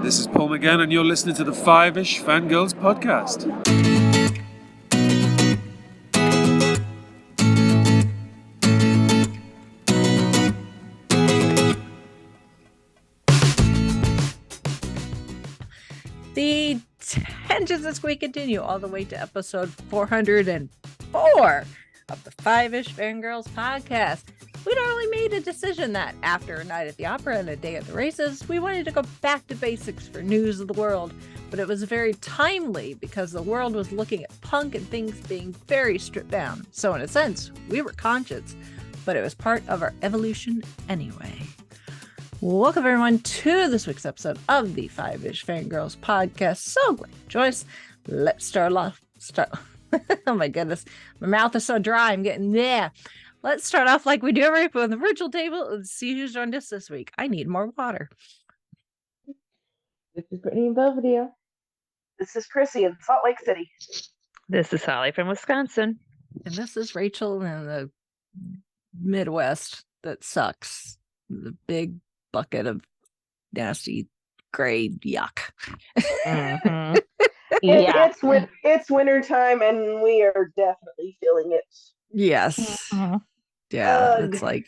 This is Paul McGann, and you're listening to the Fiveish Fangirls podcast. The tensions this week continue all the way to episode 404 of the Fiveish Fangirls podcast. We'd already made a decision that after a night at the opera and a day at the races, we wanted to go back to basics for news of the world, but it was very timely because the world was looking at punk and things being very stripped down. So in a sense, we were conscious, but it was part of our evolution anyway. Welcome everyone to this week's episode of the Fiveish Fangirls podcast. So glad, Joyce. Let's start off. Oh my goodness, my mouth is so dry. I'm getting there. Let's start off like we do every week on the virtual table and see who's joined us this week. I need more water. This is Brittany in Belvedere. This is Chrissy in Salt Lake City. This is Holly from Wisconsin. And this is Rachel in the Midwest that sucks. The big bucket of nasty gray yuck. Mm-hmm. Yeah. It's winter time and we are definitely feeling it. Yes. Mm-hmm. Yeah, it's like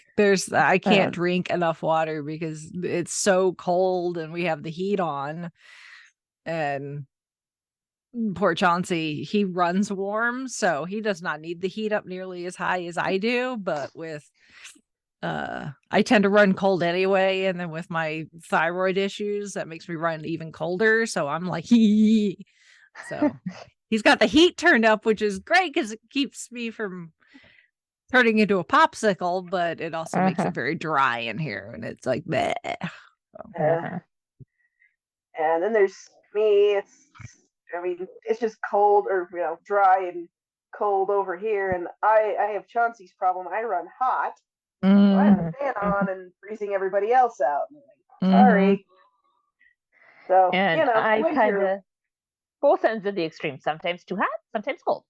I can't drink enough water because it's so cold and we have the heat on. And poor Chauncey, he runs warm, so he does not need the heat up nearly as high as I do. But with I tend to run cold anyway, and then with my thyroid issues, that makes me run even colder. So I'm like, so he's got the heat turned up, which is great because it keeps me from turning into a popsicle, but it also makes it very dry in here, and it's like bleh. And then there's me. It's just cold or dry and cold over here, and I have Chauncey's problem. I run hot, so I have a fan on and freezing everybody else out. Sorry. So And I kind of both ends of the extreme. Sometimes too hot, sometimes cold.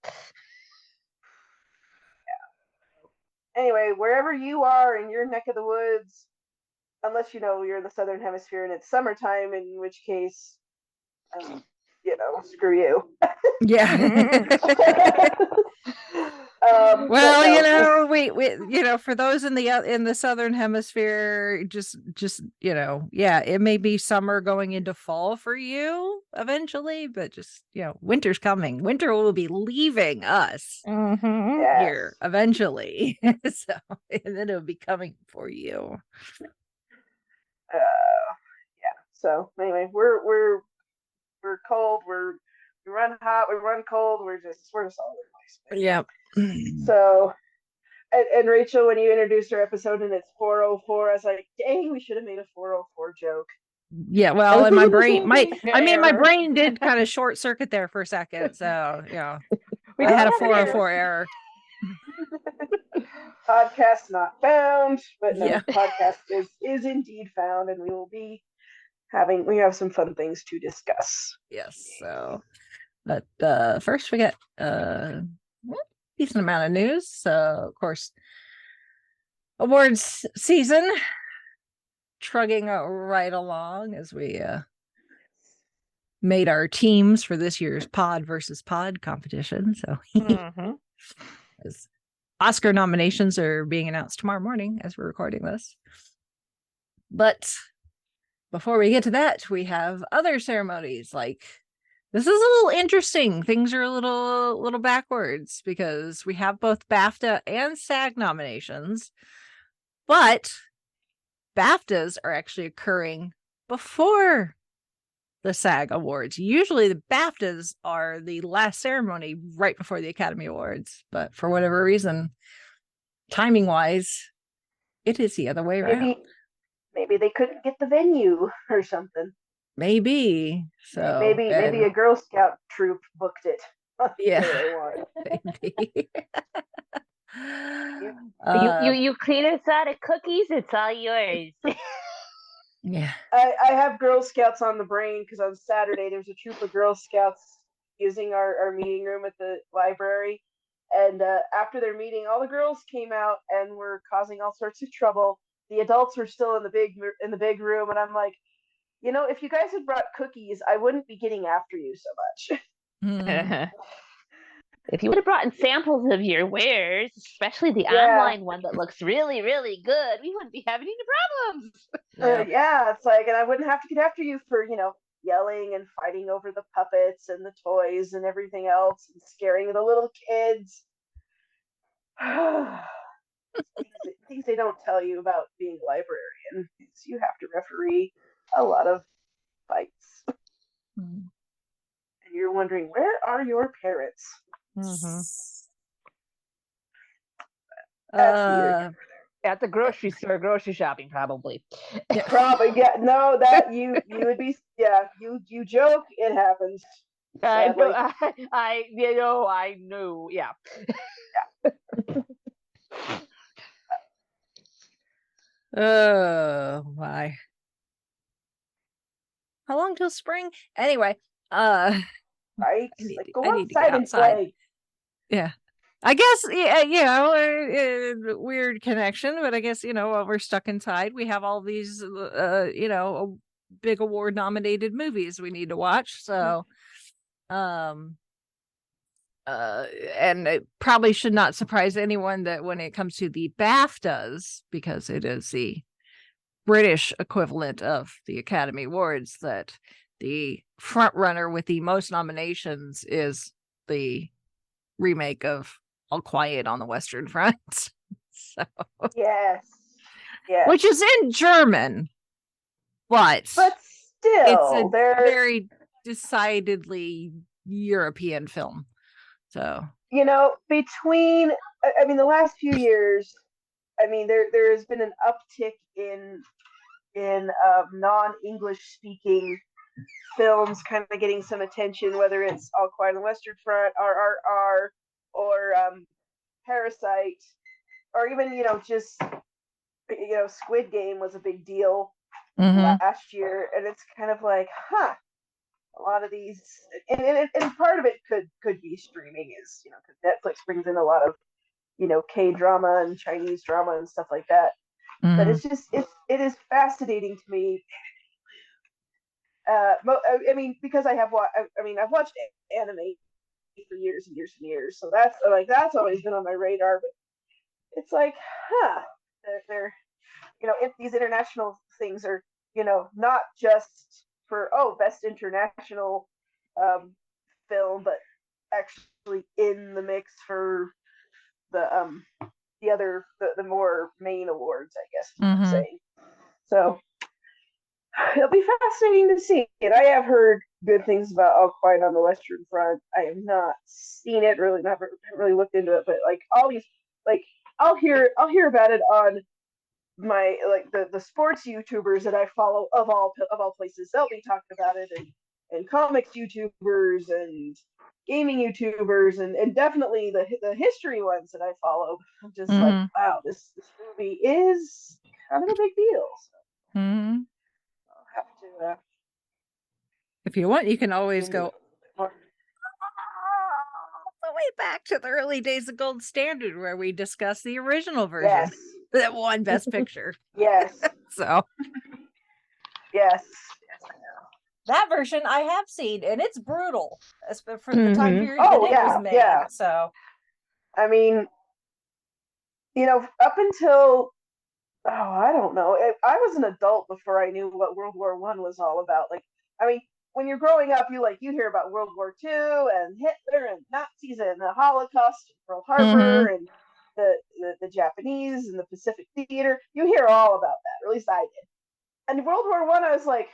Anyway, wherever you are in your neck of the woods, unless you're in the southern hemisphere and it's summertime, in which case, screw you. Yeah. We for those in the southern hemisphere, just it may be summer going into fall for you eventually, but just winter's coming. Winter will be leaving us here eventually. So and then it'll be coming for you. So anyway, we're cold, we run hot, we run cold, we're just all over the place. Yeah. So and Rachel, when you introduced our episode and it's 404, I was like, dang, we should have made a 404 joke. Yeah, well, and my brain my brain did kind of short circuit there for a second. So yeah. I had a 404 error. Podcast not found, but no, Yeah. Podcast is indeed found, and we have some fun things to discuss. Yes. So, but first we got decent amount of news. So, of course, awards season trugging right along as we made our teams for this year's pod versus pod competition. So, as Oscar nominations are being announced tomorrow morning as we're recording this. But before we get to that, we have other ceremonies. Like, this is a little interesting. Things are a little backwards because we have both BAFTA and SAG nominations, but BAFTAs are actually occurring before the SAG Awards. Usually the BAFTAs are the last ceremony right before the Academy Awards, but for whatever reason, timing wise, it is the other way around. Maybe they couldn't get the venue or something. Maybe. So maybe a Girl Scout troop booked it. Yeah. Maybe. You clean us out of cookies, it's all yours. Yeah. I have Girl Scouts on the brain because on Saturday there's a troop of Girl Scouts using our meeting room at the library. And after their meeting, all the girls came out and were causing all sorts of trouble. The adults were still in the big room, and I'm like, if you guys had brought cookies, I wouldn't be getting after you so much. If you would have brought in samples of your wares, especially the Yeah. online one that looks really, really good, we wouldn't be having any problems. Yeah, it's like, and I wouldn't have to get after you for, yelling and fighting over the puppets and the toys and everything else and scaring the little kids. Things they don't tell you about being a librarian is you have to referee a lot of fights. And you're wondering, where are your parents? At the grocery store, grocery shopping, probably. Probably, yeah. No, that you would be, yeah. You joke, it happens. I know. Yeah. Oh my. How long till spring? Anyway, right? Go outside and play. Yeah. I guess, weird connection, but I guess, while we're stuck inside, we have all these, big award nominated movies we need to watch. So, and it probably should not surprise anyone that when it comes to the BAFTAs, because it is the British equivalent of the Academy Awards, that the front runner with the most nominations is the remake of All Quiet on the Western Front. So yes, which is in German, but still, it's a very decidedly European film. So between, the last few years, there has been an uptick in non-English speaking films kind of getting some attention, whether it's All Quiet on the Western Front, RRR, or Parasite, or even just Squid Game was a big deal last year, and it's kind of like, a lot of these, and part of it could be streaming, is because Netflix brings in a lot of K-drama and Chinese drama and stuff like that. But it's just it is fascinating to me. Because I've watched anime for years and years and years, so that's always been on my radar. But it's like, they're if these international things are not just for best international film, but actually in the mix for the other the more main awards, I guess you could say. So it'll be fascinating to see it. I have heard good things about All Quiet on the Western Front. I have not seen it, really, haven't really looked into it, but always, I'll hear about it on my the sports YouTubers that I follow, of all places. They'll be talking about it, and comics YouTubers and gaming YouTubers, and definitely the history ones that I follow. I'm just like, wow, this movie is kind of a big deal. So I'll have to. If you want, you can always go all the way back to the early days of Gold Standard, where we discuss the original version that won Best Picture. Yes. So. Yes. That version I have seen, and it's brutal for the time period that it was made. Yeah. So, up until, I don't know, I was an adult before I knew what World War I was all about. When you're growing up, you hear about World War II and Hitler and Nazis and the Holocaust, Pearl Harbor, and the Japanese and the Pacific Theater. You hear all about that, or at least I did. And World War I was like,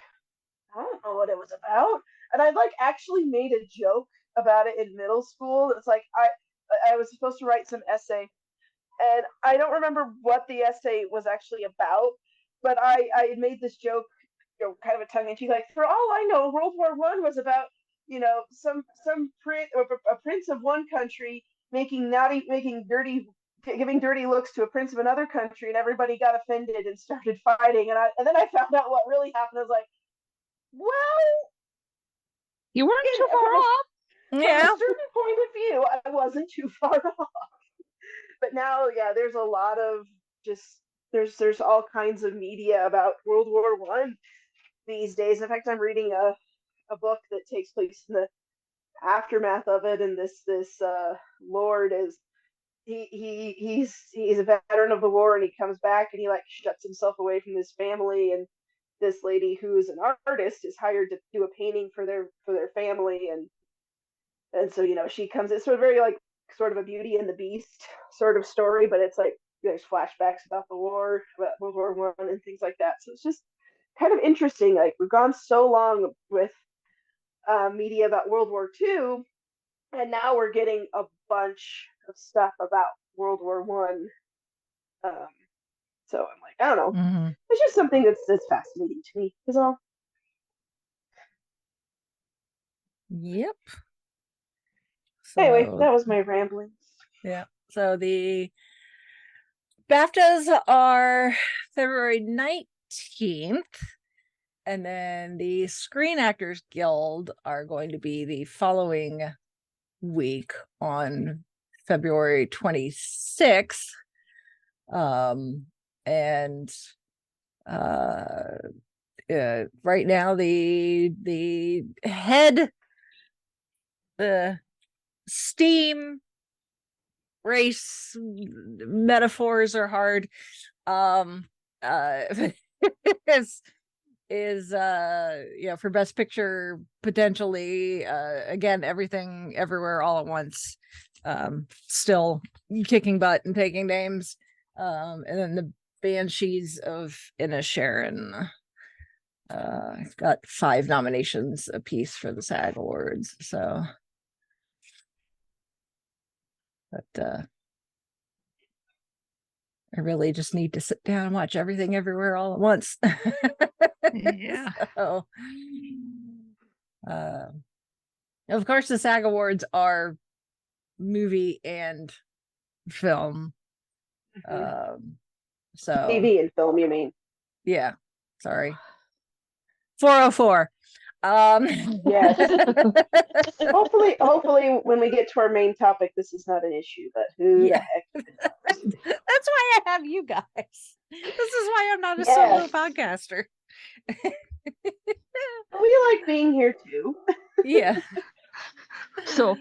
I don't know what it was about. And I actually made a joke about it in middle school. It's like I was supposed to write some essay, and I don't remember what the essay was actually about, but I made this joke, kind of a tongue-in-cheek, for all I know, World War I was about some prince of one country giving dirty looks to a prince of another country, and everybody got offended and started fighting. And then I found out what really happened. I was like, well, you weren't too far off. Yeah. From a certain point of view, I wasn't too far off. But now, there's a lot of there's all kinds of media about World War I. these days. In fact, I'm reading a book that takes place in the aftermath of it, and this lord is he's a veteran of the war, and he comes back and he like shuts himself away from his family, and this lady who is an artist is hired to do a painting for their family, and so she comes. It's sort of very like sort of a Beauty and the Beast sort of story, but it's like there's flashbacks about the war, about World War One and things like that. So it's just kind of interesting. Like we've gone so long with media about World War II, and now we're getting a bunch of stuff about World War One. So I'm like, I don't know. Mm-hmm. It's just something that's fascinating to me, is all. Yep. Anyway, that was my ramblings. Yeah. So the BAFTAs are February 19th. And then the Screen Actors Guild are going to be the following week on February 26th. And right now the head steam race metaphors are hard. Is for Best Picture potentially again Everything Everywhere All at Once, still kicking butt and taking names, and then the Banshees of Inisherin got 5 nominations apiece for the SAG Awards. So but I really just need to sit down and watch Everything Everywhere All at Once. Yeah. So, of course, the SAG Awards are movie and film. So TV and film, you mean? Yeah. Sorry. 404. Yes. Hopefully, when we get to our main topic, this is not an issue. But who the heck? That's why I have you guys. This is why I'm not a Yes. solo podcaster. We like being here too. Yeah. So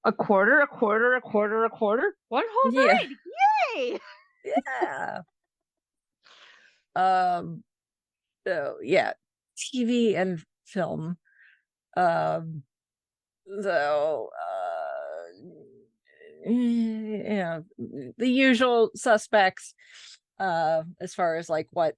a quarter. 1 whole Yeah. night. Yay! Yeah. So yeah, TV and film. So the usual suspects as far as like what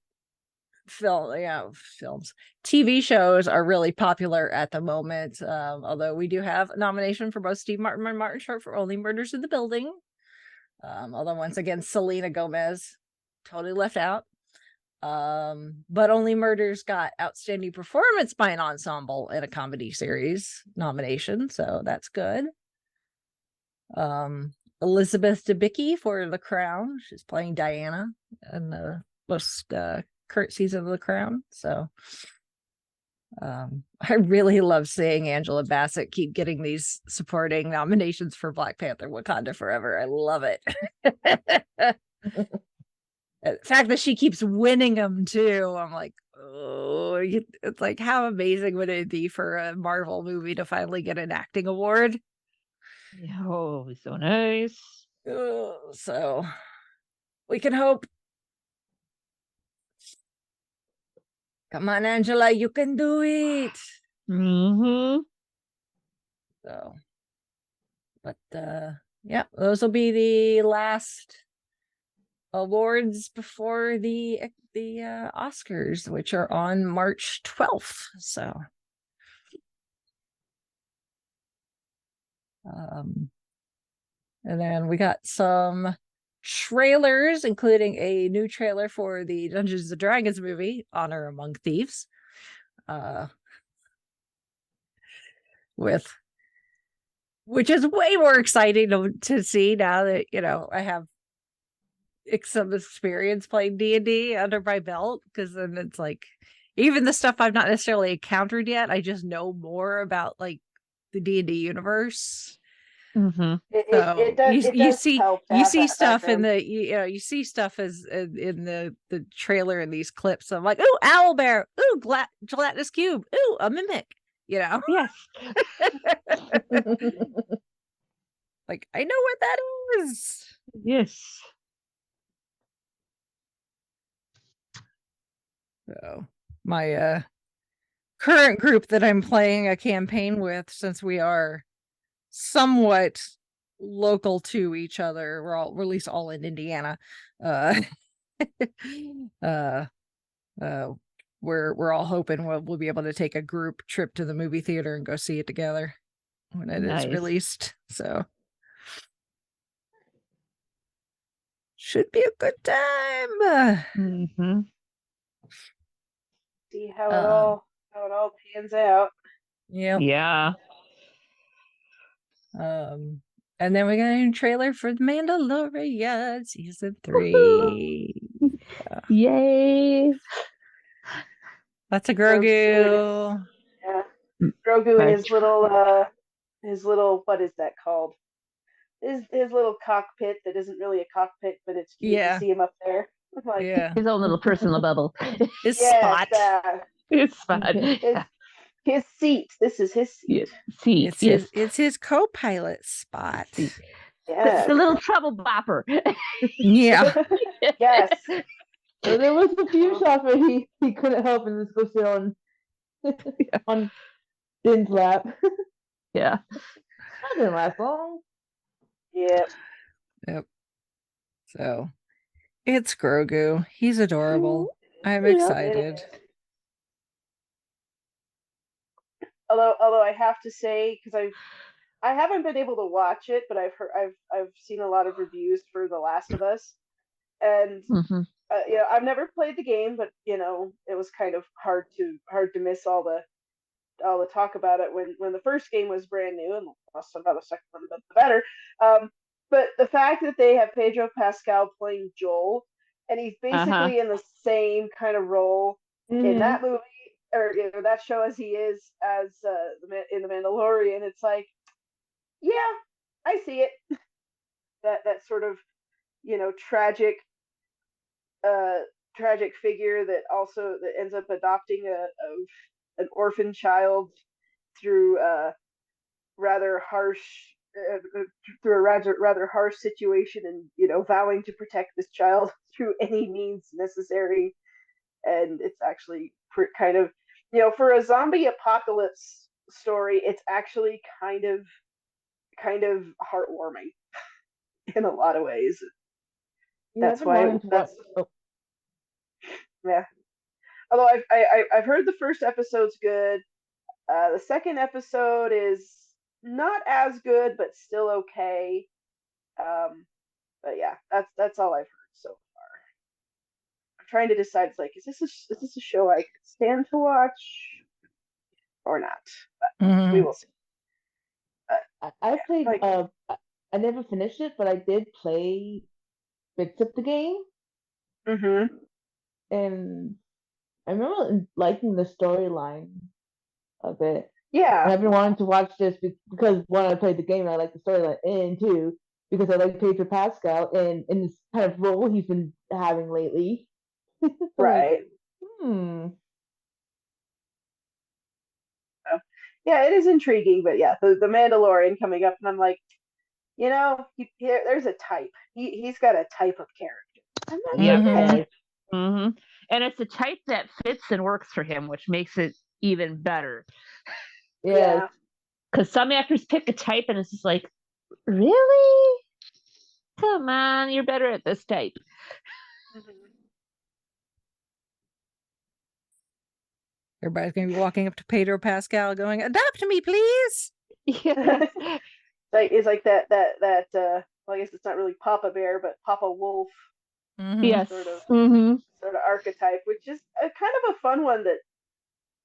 films. TV shows are really popular at the moment, although we do have a nomination for both Steve Martin and Martin Short for Only Murders in the Building, although once again Selena Gomez totally left out. But Only Murders got Outstanding Performance by an Ensemble in a Comedy Series nomination, so that's good. Elizabeth Debicki for The Crown. She's playing Diana in the most current season of The Crown. So I really love seeing Angela Bassett keep getting these supporting nominations for Black Panther Wakanda Forever. I love it. The fact that she keeps winning them too, I'm like, oh, it's like, how amazing would it be for a Marvel movie to finally get an acting award? Oh, so nice. So we can hope. Come on, Angela, you can do it. Mm-hmm. So, but yeah, those will be the last awards before the Oscars, which are on March 12th. So and then we got some trailers, including a new trailer for the Dungeons and Dragons movie, Honor Among Thieves, which is way more exciting to see now that I have some experience playing D&D under my belt, because then it's like even the stuff I've not necessarily encountered yet, I just know more about like the D&D universe. Mm-hmm. You does see help to you have see that stuff background. you see stuff as in the trailer in these clips. I'm like, ooh, owl bear, ooh, gelatinous cube, ooh, a mimic. Yes. Like I know what that is. Yes. So my current group that I'm playing a campaign with, since we are somewhat local to each other, we're at least all in Indiana. Uh, uh, uh, we're all hoping we'll be able to take a group trip to the movie theater and go see it together when it is Nice. released. So should be a good time. Mm-hmm. See how it all pans out. Yeah. Yeah. And then we got a new trailer for The Mandalorian season 3. Yay. That's a So excited. Grogu. Yeah. Grogu and Right. his little what is that called? His little cockpit that isn't really a cockpit, but it's cute Yeah. to see him up there. Like, Yeah. His own little personal bubble. His yes, spot. His spot. his seat. This is his seat. Yes. See. Yes. It's his co-pilot spot. See. Yes. The little trouble bopper. Yeah. Yes. So there was a few shots where he couldn't help and just go sit on Din's lap. Yeah. That didn't last long. Yep. So it's Grogu. He's adorable. I'm Yeah. excited. Although I have to say, because I haven't been able to watch it, but I've seen a lot of reviews for The Last of Us, and Mm-hmm. I've never played the game, but it was kind of hard to miss all the talk about it when the first game was brand new, and also about the second one, but the better. But the fact that they have Pedro Pascal playing Joel, and he's basically in the same kind of role in that movie or that show as he is as in the Mandalorian, it's like, yeah, I see it. That sort of tragic tragic figure that ends up adopting an orphan child through rather harsh through a rather harsh situation, and vowing to protect this child through any means necessary. And it's actually kind of for a zombie apocalypse story, it's actually kind of heartwarming in a lot of ways. That's why yeah. Although I've heard the first episode's good. The second episode is not as good, but still okay. But yeah, that's all I've heard so far. I'm trying to decide. It's like, is this a show I could stand to watch or not? But we will see. I played. I never finished it, but I did play bits of the game, and I remember liking the storyline of it. Yeah, I've been wanting to watch this because one, I played the game and I like the storyline, and two, because I like Pedro Pascal and in this kind of role he's been having lately. right. Yeah, it is intriguing, but yeah, the Mandalorian coming up, and I'm like, there's a type. He's got a type of character. Yeah. Mm-hmm. And it's a type that fits and works for him, which makes it even better. Yeah. Because some actors pick a type and it's just like, really? Come on, you're better at this type. Everybody's going to be walking up to Pedro Pascal going, adopt me, please. Yeah. It's like that well, I guess it's not really Papa Bear, but Papa Wolf. Yes. Sort of archetype, which is kind of a fun one that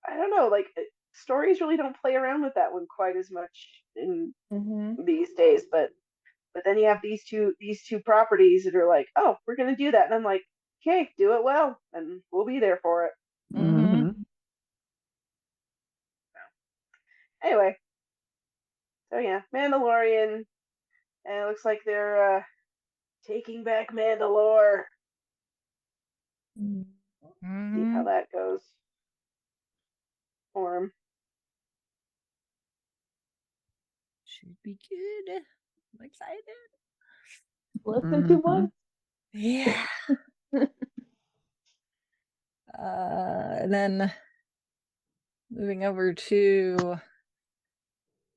I don't know, like stories really don't play around with that one quite as much in these days, but then you have these two properties that are like, oh, we're gonna do that, and I'm like, okay, do it well, and we'll be there for it. Anyway, so yeah, Mandalorian, And it looks like they're taking back Mandalore. See how that goes for him. Should be good. I'm excited. Less than 2 months. Yeah. And then moving over to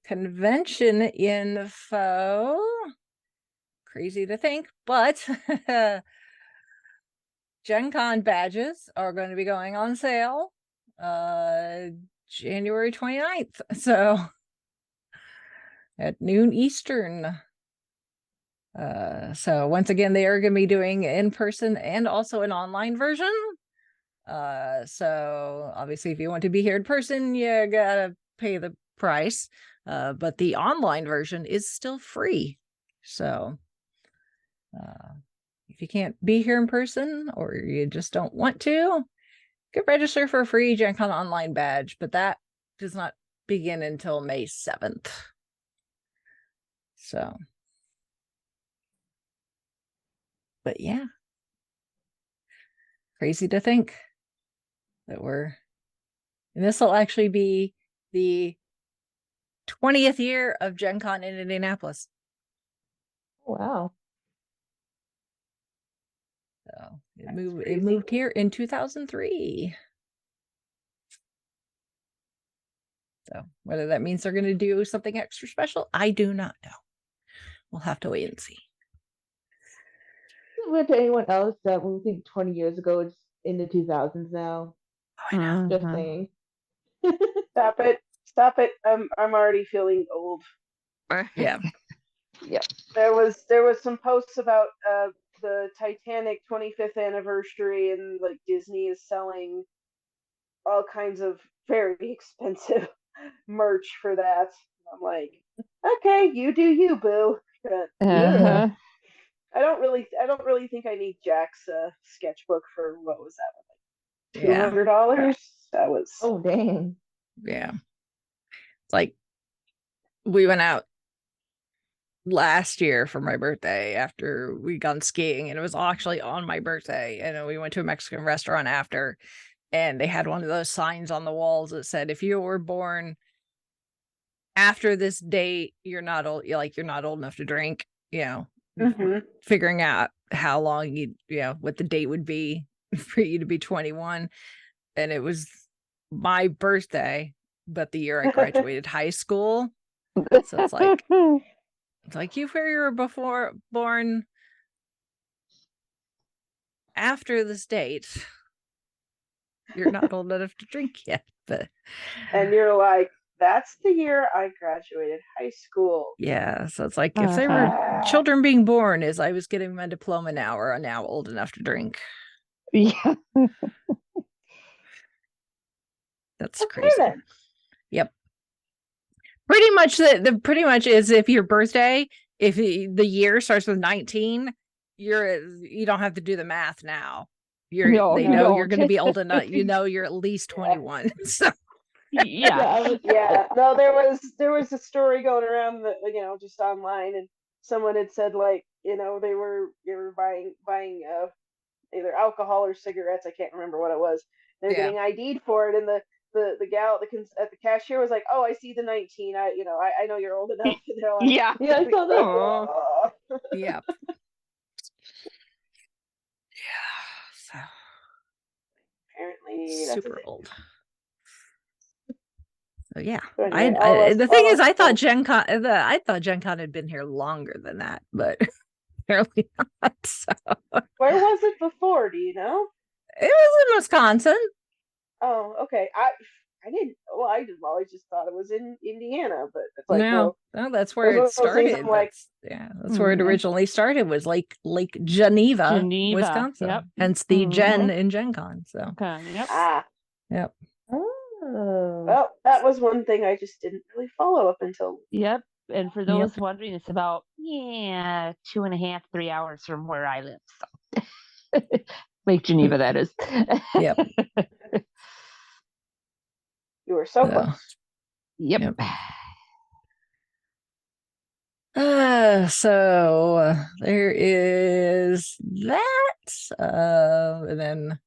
convention info. Crazy to think, but Gen Con badges are going to be going on sale January 29th. So at noon Eastern. So once again, they are going to be doing in person and also an online version. So obviously if you want to be here in person, you gotta pay the price. But the online version is still free. So if you can't be here in person or you just don't want to, you can register for a free Gen Con online badge, but that does not begin until May 7th. So, but yeah, crazy to think that and this will actually be the 20th year of Gen Con in Indianapolis. Wow. So it moved here in 2003. So whether that means they're going to do something extra special, I do not know. We'll have to wait and see. Similar to anyone else that we think 20 years ago, it's in the 2000s now. I know. Just saying. Stop it. I'm already feeling old. Yeah. Yep. There was some posts about the Titanic 25th anniversary, and like Disney is selling all kinds of very expensive merch for that. I'm like, okay, you do you, boo. Yeah. I don't really think I need Jack's sketchbook for what was that? Like Yeah. $200. That was Oh dang. Yeah. It's like we went out last year for my birthday after we gone skiing, and it was actually on my birthday, and then we went to a Mexican restaurant after, and they had one of those signs on the walls that said, if you were born after this date, you're not old enough to drink, figuring out how long what the date would be for you to be 21. And it was my birthday, but the year I graduated high school. So it's like you were born after this date, you're not old enough to drink yet. But and you're like, that's the year I graduated high school. Yeah, so it's like if they were children being born as I was getting my diploma now, are now old enough to drink. Yeah. That's crazy. Then. Yep. Pretty much pretty much is if your birthday, if the year starts with 19, you don't have to do the math now. They know you're going to be old enough. You're at least 21. So yeah. No, there was a story going around that just online, and someone had said like they were buying either alcohol or cigarettes. I can't remember what it was. They're getting ID'd for it, and the gal at the cashier was like, "Oh, I see the 19. I know you're old enough." And they're like, yeah, I saw that. Yeah. Yeah. So apparently super old. So yeah, anyway, the thing is, I thought Gen Con had been here longer than that, but apparently not. So. Where was it before? Do you know? It was in Wisconsin. Oh, okay. I didn't. Well, I always just thought it was in Indiana, but it's like no, that's where it started. That's where it originally started. Was Lake Geneva, Wisconsin. Yep. Hence the Gen in Gen Con. So. Okay. Yep. Yep. Oh. Well, that was one thing I just didn't really follow up until. Yep. And for those wondering, it's about 2.5, 3 hours from where I live. So. Lake Geneva, that is. Yep. You were so close. Yep. So there is that. And then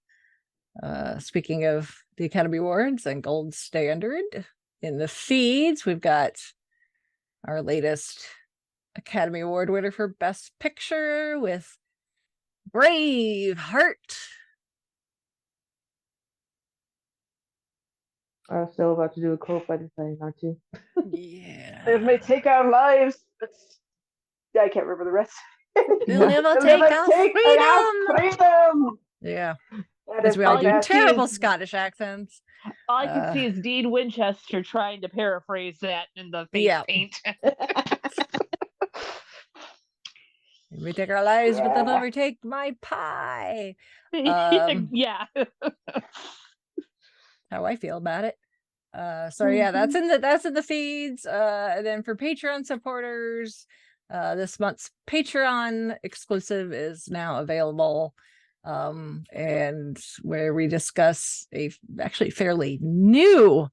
speaking of the Academy Awards and Gold Standard in the feeds, we've got our latest Academy Award winner for Best Picture with Braveheart. I was still about to do a quote, but I decided not to. Yeah. It may take our lives, but I can't remember the rest. They'll never They'll take never our take our freedom. freedom. Yeah. That As is we all do fantastic. terrible Scottish accents. All I can see is Dean Winchester trying to paraphrase that in the face paint. We take our lives, but they'll Yeah. never take my pie. Yeah. How I feel about it. So yeah, that's in the feeds. And then for Patreon supporters, this month's Patreon exclusive is now available. And where we discuss a actually fairly new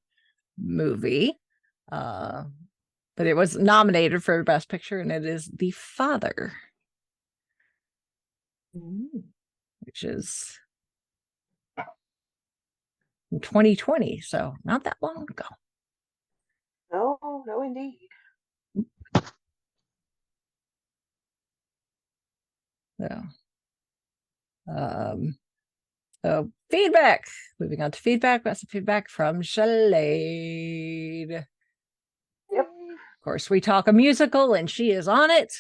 movie. But it was nominated for Best Picture, and it is The Father. Which is 2020, so not that long ago. No, indeed. So feedback. Moving on to feedback. That's some feedback from Shalade. Yep. Of course, we talk a musical, and she is on it.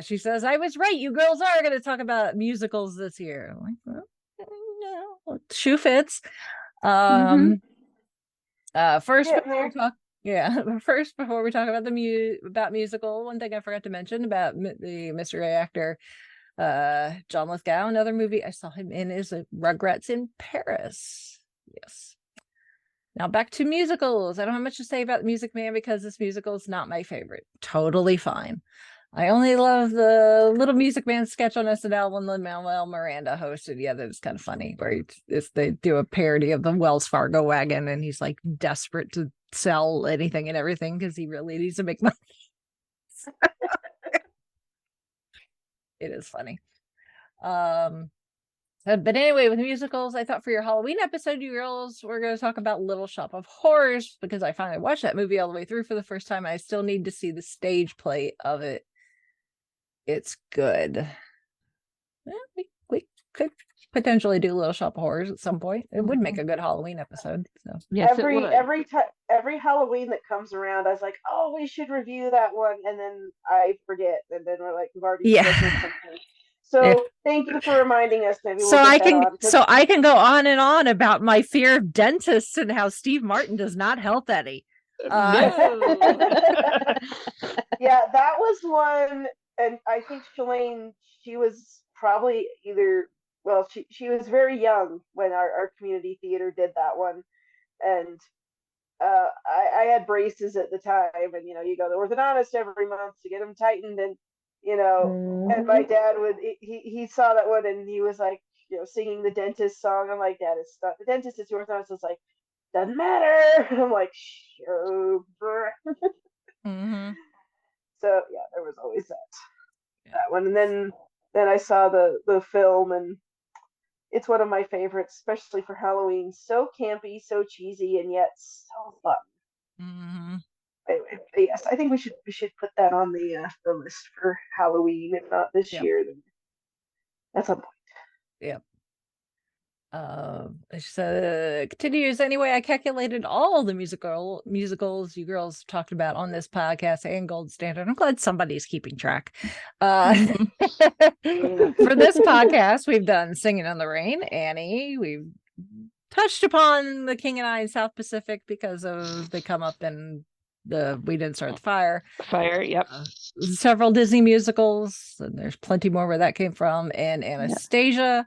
She says, I was right. You girls are going to talk about musicals this year. I'm like, well, no, shoe fits. First, before we talk about about musical, one thing I forgot to mention about the mystery actor, John Lithgow. Another movie I saw him in is Rugrats in Paris. Yes. Now back to musicals. I don't have much to say about The Music Man because this musical is not my favorite. Totally fine. I only love the Little Music Man sketch on SNL when Lin-Manuel Miranda hosted. Yeah, that was kind of funny, where they do a parody of the Wells Fargo wagon, and he's like desperate to sell anything and everything because he really needs to make money. It is funny. But anyway, with musicals, I thought for your Halloween episode, you girls, we're going to talk about Little Shop of Horrors, because I finally watched that movie all the way through for the first time. I still need to see the stage play of it. It's good. We could potentially do Little Shop of Horrors at some point. It would make a good Halloween episode. So Yes, every Halloween that comes around, I was like, oh, we should review that one, and then I forget, and then we're like, we've already scheduled something. So thank you for reminding us. Maybe we'll I can go on and on about my fear of dentists and how Steve Martin does not help Eddie. Yeah, that was one, and I think Shalane, she was probably she was very young when our community theater did that one, and I had braces at the time, and you go to the orthodontist every month to get them tightened, and and my dad he saw that one, and he was like, singing the dentist song. I'm like, Dad, it's not the dentist, it's your orthodontist. It's like, doesn't matter. I'm like, sure. So yeah, there was always that one, and then I saw the film, and it's one of my favorites, especially for Halloween. So campy, so cheesy, and yet so fun. Anyway, yes, I think we should put that on the list for Halloween, if not this year, then at some point. Yep. So continues anyway. I calculated all the musicals you girls talked about on this podcast and Gold Standard. I'm glad somebody's keeping track. For this podcast, we've done Singing in the Rain, Annie. We've touched upon The King and I in South Pacific because of they come up in We Didn't Start the Fire. Yep. Several Disney musicals, and there's plenty more where that came from, and Anastasia.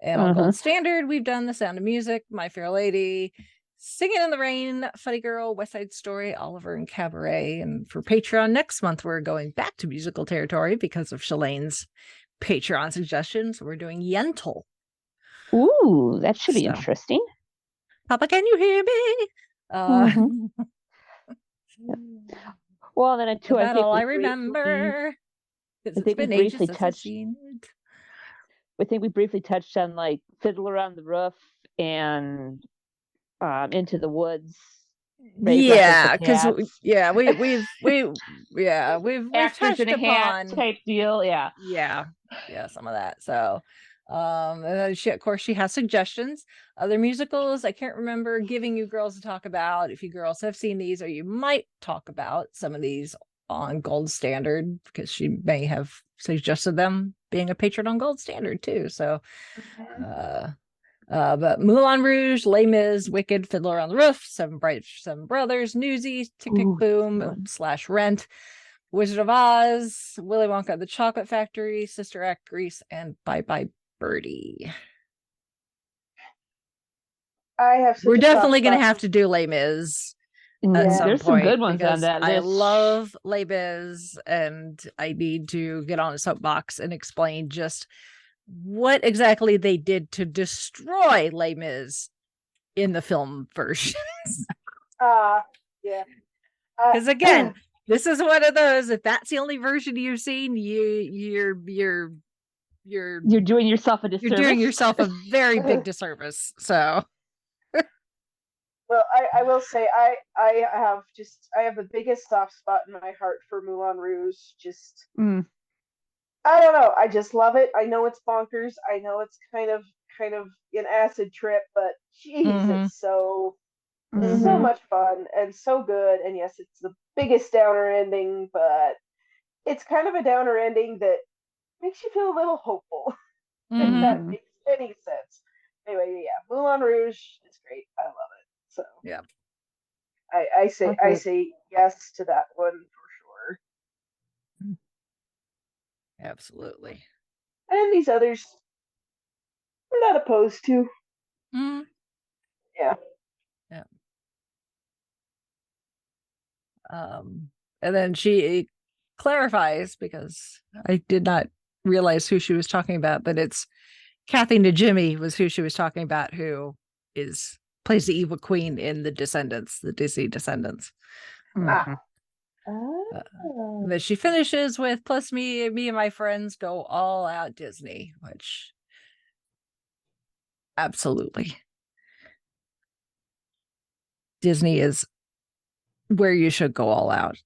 And on Gold Standard, we've done The Sound of Music, My Fair Lady, Singing in the Rain, Funny Girl, West Side Story, Oliver and Cabaret. And for Patreon next month, we're going back to musical territory because of Shalane's Patreon suggestions. We're doing Yentl. Ooh, that should be interesting. Papa, can you hear me? Well, then too, I That's think all we I briefly- remember. I It's think we been ages briefly since I've touched. seen it. I think we briefly touched on like Fiddler on the Roof and Into the Woods. Yeah, because we've actors touched in a hat upon type deal. Yeah. some of that. So and then of course she has suggestions. Other musicals I can't remember giving you girls to talk about. If you girls have seen these, or you might talk about some of these on Gold Standard, because she may have suggested them being a patron on Gold Standard too. So but Moulin Rouge, Les Mis, Wicked, Fiddler on the Roof, Seven Brothers, Newsies, Tick Tick Boom / Rent, Wizard of Oz, Willy Wonka and the Chocolate Factory, Sister Act, Grease, and Bye Bye Birdie. I have. We're definitely going to have to do Les Mis at some There's point, some good ones on because that I list. love Les Mis, and I need to get on a soapbox and explain just what exactly they did to destroy Les Mis in the film versions. Yeah. Because again, this is one of those. If that's the only version you've seen, you're doing yourself a disservice. You're doing yourself a very big disservice. So. Well, I will say I have the biggest soft spot in my heart for Moulin Rouge. Just I don't know. I just love it. I know it's bonkers. I know it's kind of an acid trip, but geez, it's so much fun and so good. And yes, it's the biggest downer ending, but it's kind of a downer ending that makes you feel a little hopeful. If that makes any sense. Anyway, yeah, Moulin Rouge is great. I love it. So yeah, I say yes to that one for sure. Absolutely. And these others, we're not opposed to. Yeah. And then she clarifies, because I did not realize who she was talking about, but it's Kathy Najimy was who she was talking about, who plays the evil queen in the Disney Descendants. Oh. That she finishes with, plus me and my friends go all out Disney, which absolutely. Disney is where you should go all out.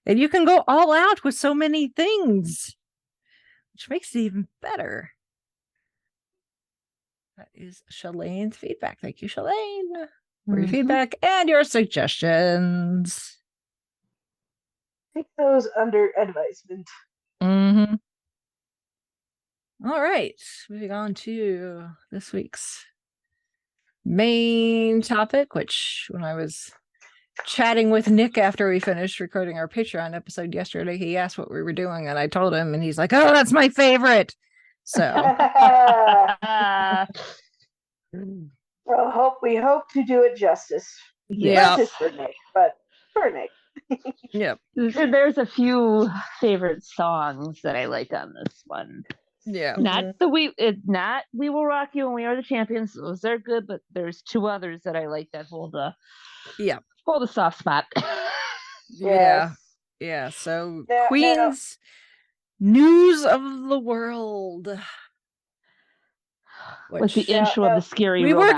And you can go all out with so many things, which makes it even better. That is Shalane's feedback. Thank you, Shalane, for your feedback and your suggestions. Take those under advisement. All right, moving on to this week's main topic, which when I was chatting with Nick after we finished recording our Patreon episode yesterday, he asked what we were doing, and I told him, and he's like, "Oh, that's my favorite." So well, we hope to do it justice. Not just for Nick, but for Nick. Yep. There's a few favorite songs that I like on this one. Yeah. Not We Will Rock You and We Are the Champions. Those are good, but there's two others that I like that hold a soft spot. Yeah. So Queen's News of the World. With the intro of the scary we robot.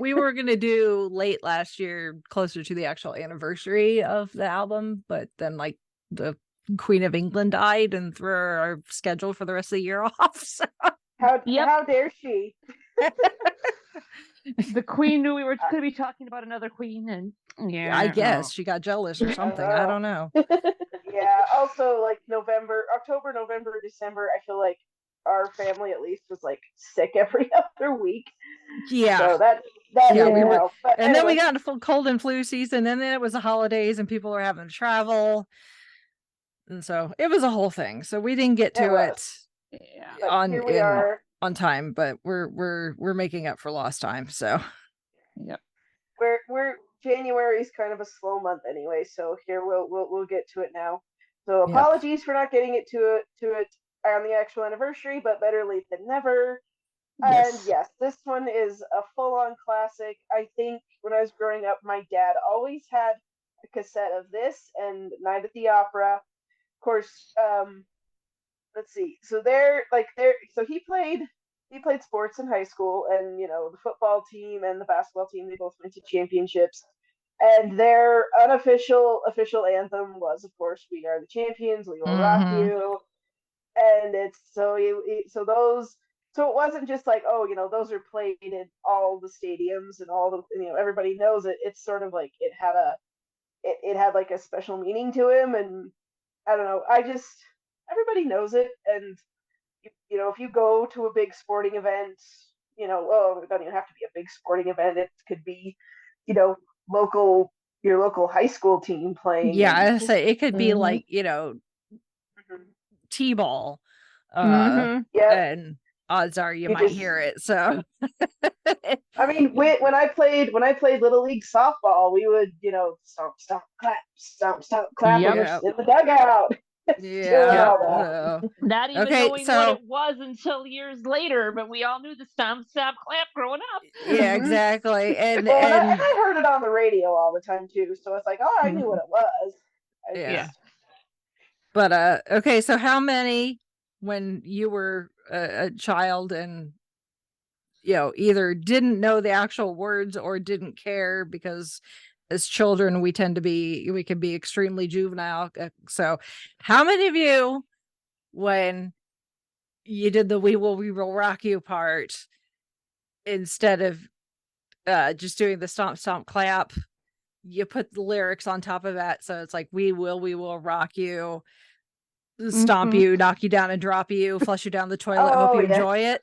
we were gonna do late last year, closer to the actual anniversary of the album, but then like the Queen of England died and threw our schedule for the rest of the year off. So. How dare she? The Queen knew we were going to be talking about another queen, and I guess she got jealous or something. I don't know. Yeah. Also, like October, November, December, I feel like our family at least was like sick every other week. Yeah. So that we were, but and then we got into full cold and flu season, and then it was the holidays, and people were having to travel, and so it was a whole thing. So we didn't get to it on time, but we're making up for lost time. So we're January's kind of a slow month anyway, so here we'll get to it now. So apologies for not getting to it on the actual anniversary, but better late than never. And yes, this one is a full-on classic. I think when I was growing up, my dad always had a cassette of this and Night at the Opera. Of course, let's see. So so he played sports in high school, and the football team and the basketball team, they both went to championships. And their unofficial official anthem was, of course, "We Are the Champions, We Will Rock You." And it's so it wasn't just like, oh, those are played in all the stadiums and all the, everybody knows it. It's sort of like it had like a special meaning to him, and I don't know. Everybody knows it, and if you go to a big sporting event, it doesn't even have to be a big sporting event. It could be, your local high school team playing. Yeah, I say it could be like, T-ball. And odds are you might hear it. So I mean, when I played Little League softball, we would, stomp, stomp, clap in the dugout. Not even knowing what it was until years later, but we all knew the stomp, stomp, clap growing up. Yeah, exactly. And I heard it on the radio all the time too, so it's like, oh, I knew what it was. But okay, so how many, when you were a child and either didn't know the actual words or didn't care, because as children we can be extremely juvenile, so how many of you, when you did the we will rock you part, instead of just doing the stomp stomp clap, you put the lyrics on top of that, so it's like we will rock you, stomp you, knock you down and drop you, flush you down the toilet, hope you enjoy it?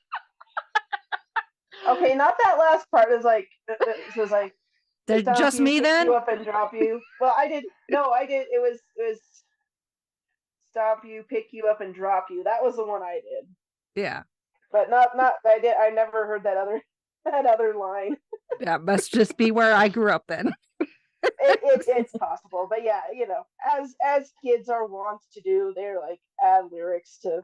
Okay, not that last part. Is like it was like just me then? You up and drop you. Well, I did. No, I did. It was stomp you, pick you up, and drop you. That was the one I did. Yeah. But not. I never heard that other line. That must just be where I grew up then. It's possible, but yeah, as kids are wont to do, they're like add lyrics to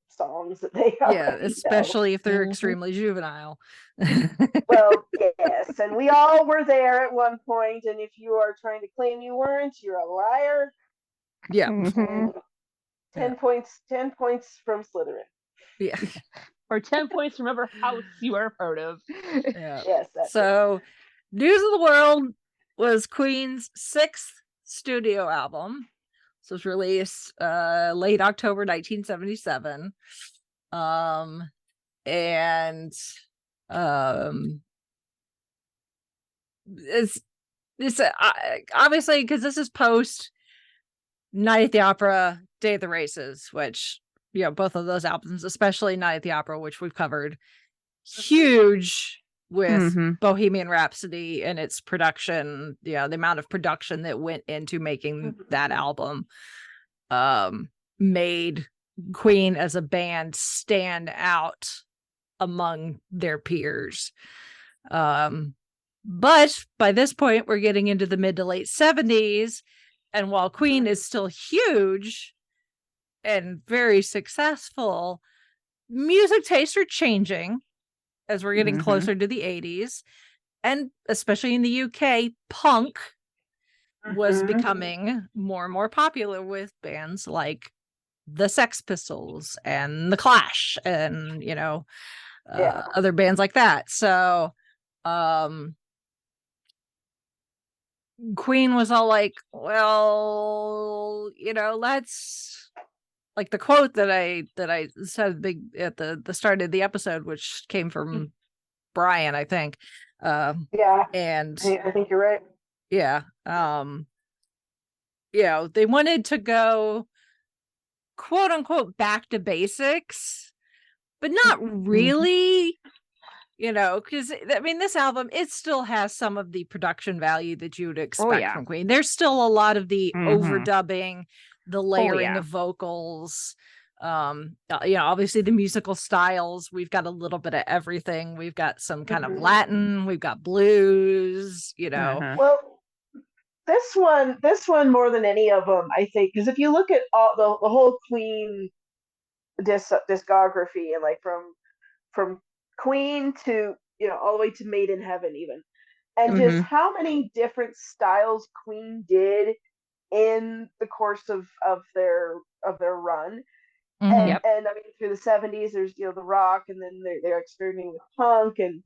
songs that they especially if they're extremely juvenile. Well, yes, and we all were there at one point, and if you are trying to claim you weren't, you're a liar. 10 points from Slytherin. Yeah. Or 10 points from whatever house you are part of. Yeah. Yes. So News of the World was Queen's 6th studio album. So it was released late October 1977. It's obviously, because this is post Night at the Opera, Day of the Races, which both of those albums, especially Night at the Opera, which we've covered, huge with Bohemian Rhapsody and its production, the amount of production that went into making that album, made Queen as a band stand out among their peers. But by this point, we're getting into the mid to late 70s. And while Queen is still huge and very successful, music tastes are changing as we're getting closer to the 80s. And especially in the UK, punk was becoming more and more popular with bands like the Sex Pistols and the Clash and, other bands like that. So Queen was all like, well, let's, like the quote that I said at the start of the episode, which came from Brian, I think. And I think you're right. Yeah. They wanted to go quote unquote back to basics, but not really, because I mean, this album, it still has some of the production value that you would expect from Queen. There's still a lot of the overdubbing, the layering of vocals, obviously the musical styles. We've got a little bit of everything. We've got some kind of Latin, we've got blues, Well, this one more than any of them, I think, because if you look at all the whole Queen discography, and like from Queen to, all the way to Made in Heaven even. And just how many different styles Queen did in the course of their run. And I mean, through the 70s, there's, the rock, and then they're experimenting with punk and,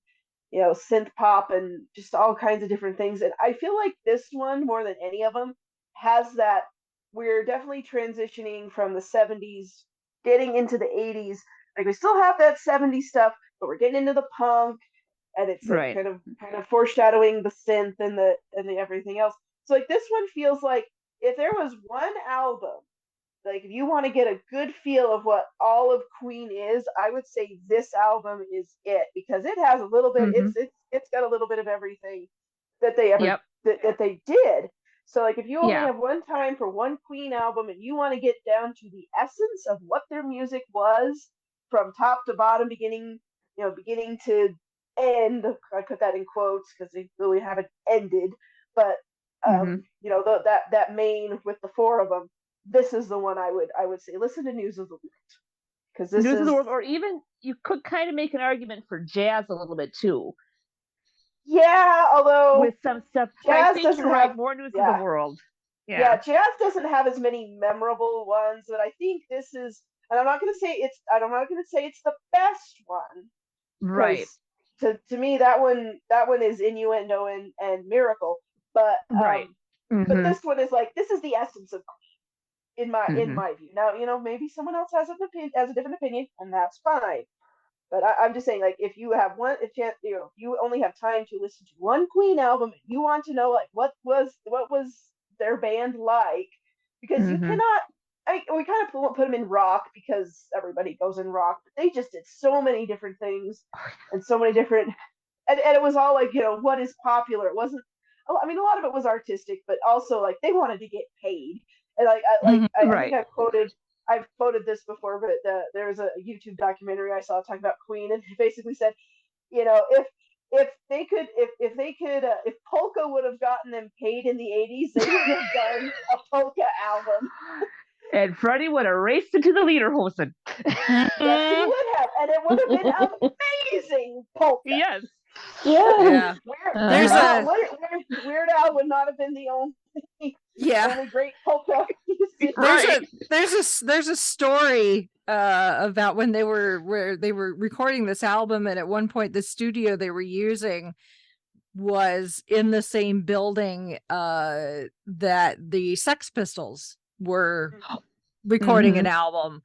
synth pop and just all kinds of different things. And I feel like this one, more than any of them, has that. We're definitely transitioning from the 70s, getting into the 80s. Like, we still have that 70s stuff, but we're getting into the punk, and it's like kind of foreshadowing the synth and the everything else. So like, this one feels like, if there was one album, like, if you want to get a good feel of what all of Queen is, I would say this album is it, because it has a little bit. It's got a little bit of everything that they ever that they did. So like, if you only have one time for one Queen album and you want to get down to the essence of what their music was from top to bottom, beginning to end, I put that in quotes because they really haven't ended, but that main with the four of them, this is the one I would say listen to News of the World, because this News is of the World, or even you could kind of make an argument for jazz a little bit too. Yeah, although with some stuff, jazz I think doesn't you're right, have more News of the World. Yeah, jazz doesn't have as many memorable ones, but I think this is, and I'm not going to say it's the best one, right? To me, that one is Innuendo and Miracle, but but this one is like, this is the essence of Queen in my view. Now, maybe someone else has a different opinion, and that's fine. But I'm just saying, like, if you have you only have time to listen to one Queen album, you want to know, like, what was their band like, because you cannot. We kind of put them in rock because everybody goes in rock, but they just did so many different things and so many different, and it was all like, what is popular. It wasn't. I mean, a lot of it was artistic, but also like, they wanted to get paid, and I think I've quoted this before, but there was a YouTube documentary I saw talking about Queen, and it basically said, if polka would have gotten them paid in the 80s, they would have done a polka album. And Freddie would have raced into the Lederhosen. Yes, he would have, and it would have been amazing polka. Yes. Yeah. Weird Al would not have been the only great polka. There's a story about when they were recording this album, and at one point the studio they were using was in the same building that the Sex Pistols were recording an album,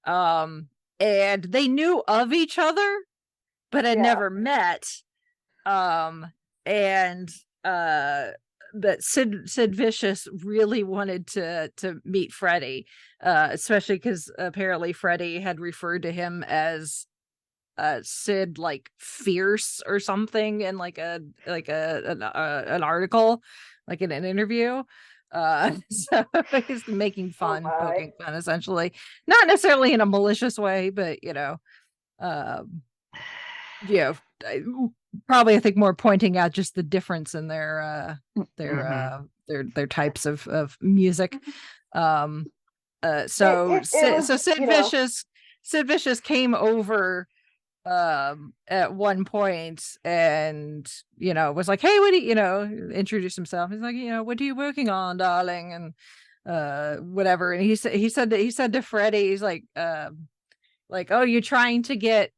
and they knew of each other but had never met, but Sid Vicious really wanted to meet Freddie, especially because apparently Freddie had referred to him as Sid, like, fierce or something in an article, like in an interview. So he's making fun, poking fun, essentially, not necessarily in a malicious way, but probably, I think, more pointing out just the difference in their types of music. So Sid Vicious came over at one point and was like, hey, what do you introduce himself. He's like, what are you working on, darling? And whatever. And he said to Freddie, he's like, oh, you're trying to get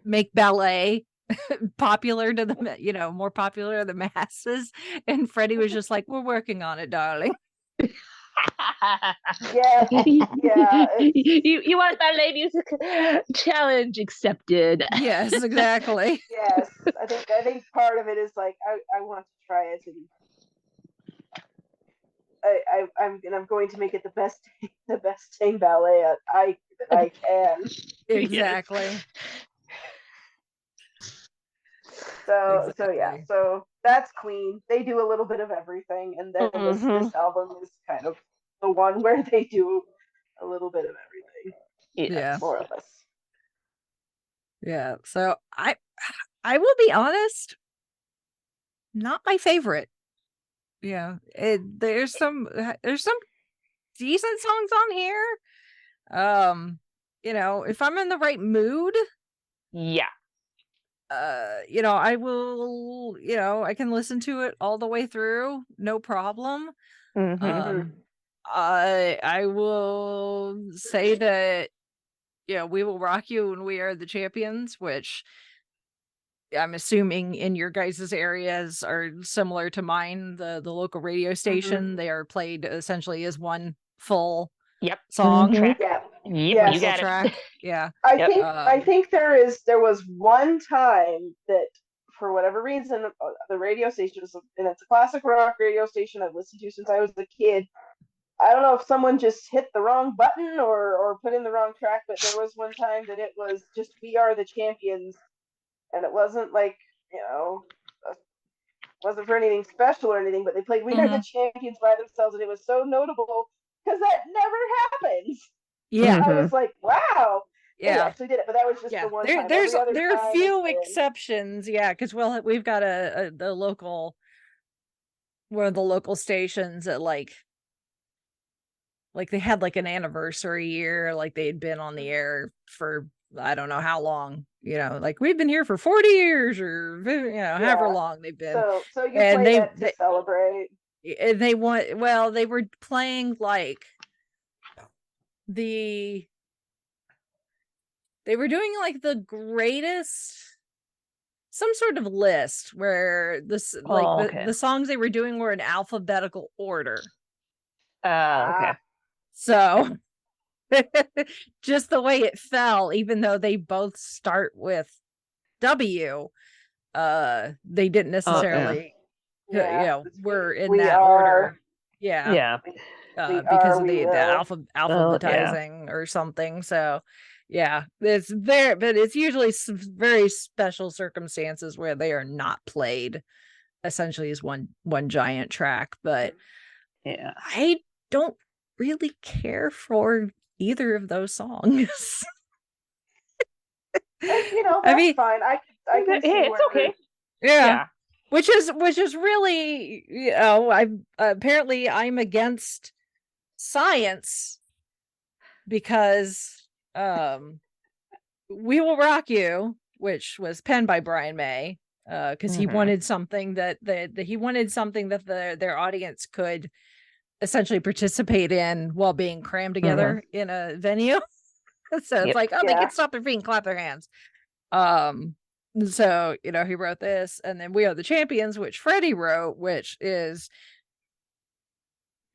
make ballet popular to the more popular to the masses. And Freddie was just like, we're working on it, darling. Yeah. You want ballet music? Challenge accepted. Yes, exactly. Yes, I think part of it is like, I want to try it, and I'm going to make it the best thing ballet I can. Exactly. So that's Queen. They do a little bit of everything, and then this album is kind of the one where they do a little bit of everything. Yeah, more or less. Yeah. So I will be honest, not my favorite. Yeah, there's some decent songs on here. If I'm in the right mood, Yeah. I will, I can listen to it all the way through, no problem. Mhm. I will say that, we will rock you and we are the champions, which I'm assuming in your guys' areas are similar to mine. The local radio station, they are played essentially as one full Yep. song. Track. Yeah. Yep. Yes. You got it. Track. Yeah. I Yep. think there was one time that for whatever reason the radio station was, and it's a classic rock radio station I've listened to since I was a kid. I don't know if someone just hit the wrong button or put in the wrong track, but there was one time that it was just "We Are the Champions," and it wasn't like wasn't for anything special or anything, but they played "We Are the Champions" by themselves, and it was so notable because that never happens. Yeah. I was like, wow. They Yeah. actually did it, but that was just the one time. There are few exceptions, because we've got the local, one of the local stations that like they had like an anniversary year, like they'd been on the air for I don't know how long, like we've been here for 40 years or however long they've been. So you And play that to celebrate. And they were playing like they were doing like the greatest, some sort of list where this the songs they were doing were in alphabetical order. Okay. So just the way it fell, even though they both start with W, they didn't necessarily were in that order. Yeah. Because of the alphabetizing or something. So it's there, but it's usually some very special circumstances where they are not played essentially as one giant track. But I don't really care for either of those songs. That's fine. I can see it's okay. Yeah. Which is really, I'm against science because "We Will Rock You," which was penned by Brian May, because he wanted something that their audience could essentially participate in while being crammed together in a venue. So it's like, they can stop their feet and clap their hands. So he wrote this, and then "We Are the Champions," which Freddie wrote, which is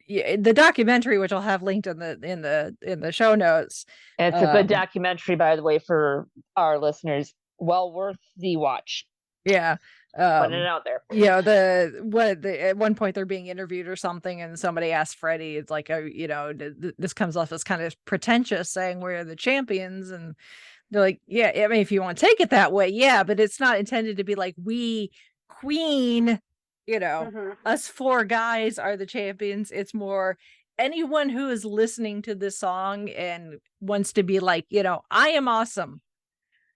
the documentary, which I'll have linked in the show notes. It's a good documentary, by the way, for our listeners. Well worth the watch. Yeah. Putting it out there. At one point they're being interviewed or something, and somebody asked Freddie, it's like, this comes off as kind of pretentious saying "We're the champions," and they're like, yeah, I mean, if you want to take it that way, but it's not intended to be like we Queen, us four guys are the champions. It's more anyone who is listening to this song and wants to be like, I am awesome.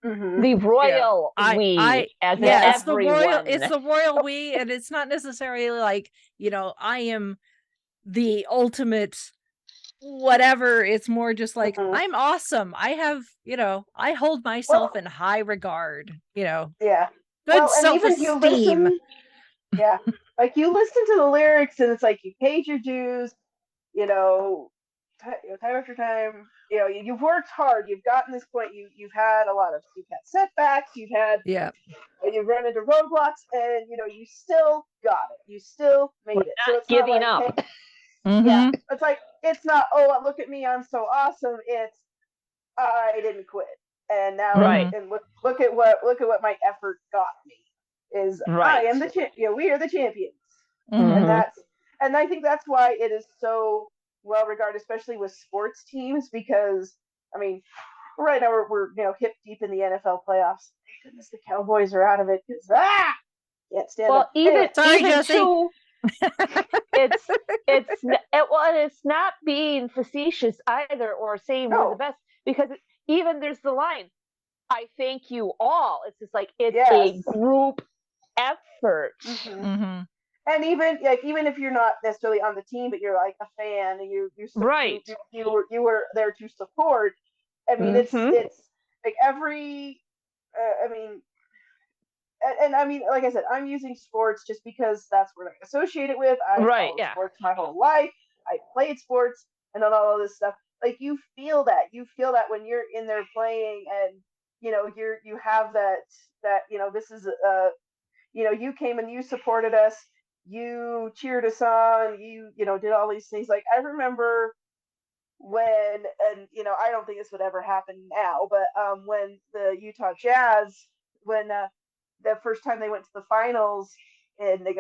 The royal we, it's the royal we, and it's not necessarily like, I am the ultimate whatever. It's more just like, I'm awesome. I have, I hold myself in high regard, good self-esteem. Like you listen to the lyrics and it's like you paid your dues, time after time, you've worked hard, you've gotten this point, you've had setbacks, you've run into roadblocks, and you still got it, you still made it. So it's giving not like, up. Hey, it's like, it's not, oh, look at me, I'm so awesome. It's I didn't quit, and now and look at what my effort got me. Is I am the champion. We are the champions, and I think that's why it is so well regarded, especially with sports teams, because I mean, right now we're hip deep in the NFL playoffs. Thank goodness the Cowboys are out of it because can't stand them. Even too, it's not being facetious either or saying we're the best, because even there's the line, "I thank you all." It's just like it's a group effort. And even if you're not necessarily on the team, but you're like a fan and you're you were there to support. I mean, it's like every mean, and I mean, like I said, I'm using sports just because that's what I associate it with. I followed sports my whole life. I played sports and then all of this stuff. Like you feel that when you're in there playing, and you have that this is you came and you supported us, you cheered us on, you did all these things. Like I remember when, and I don't think this would ever happen now, but when the Utah Jazz, when the first time they went to the finals, and they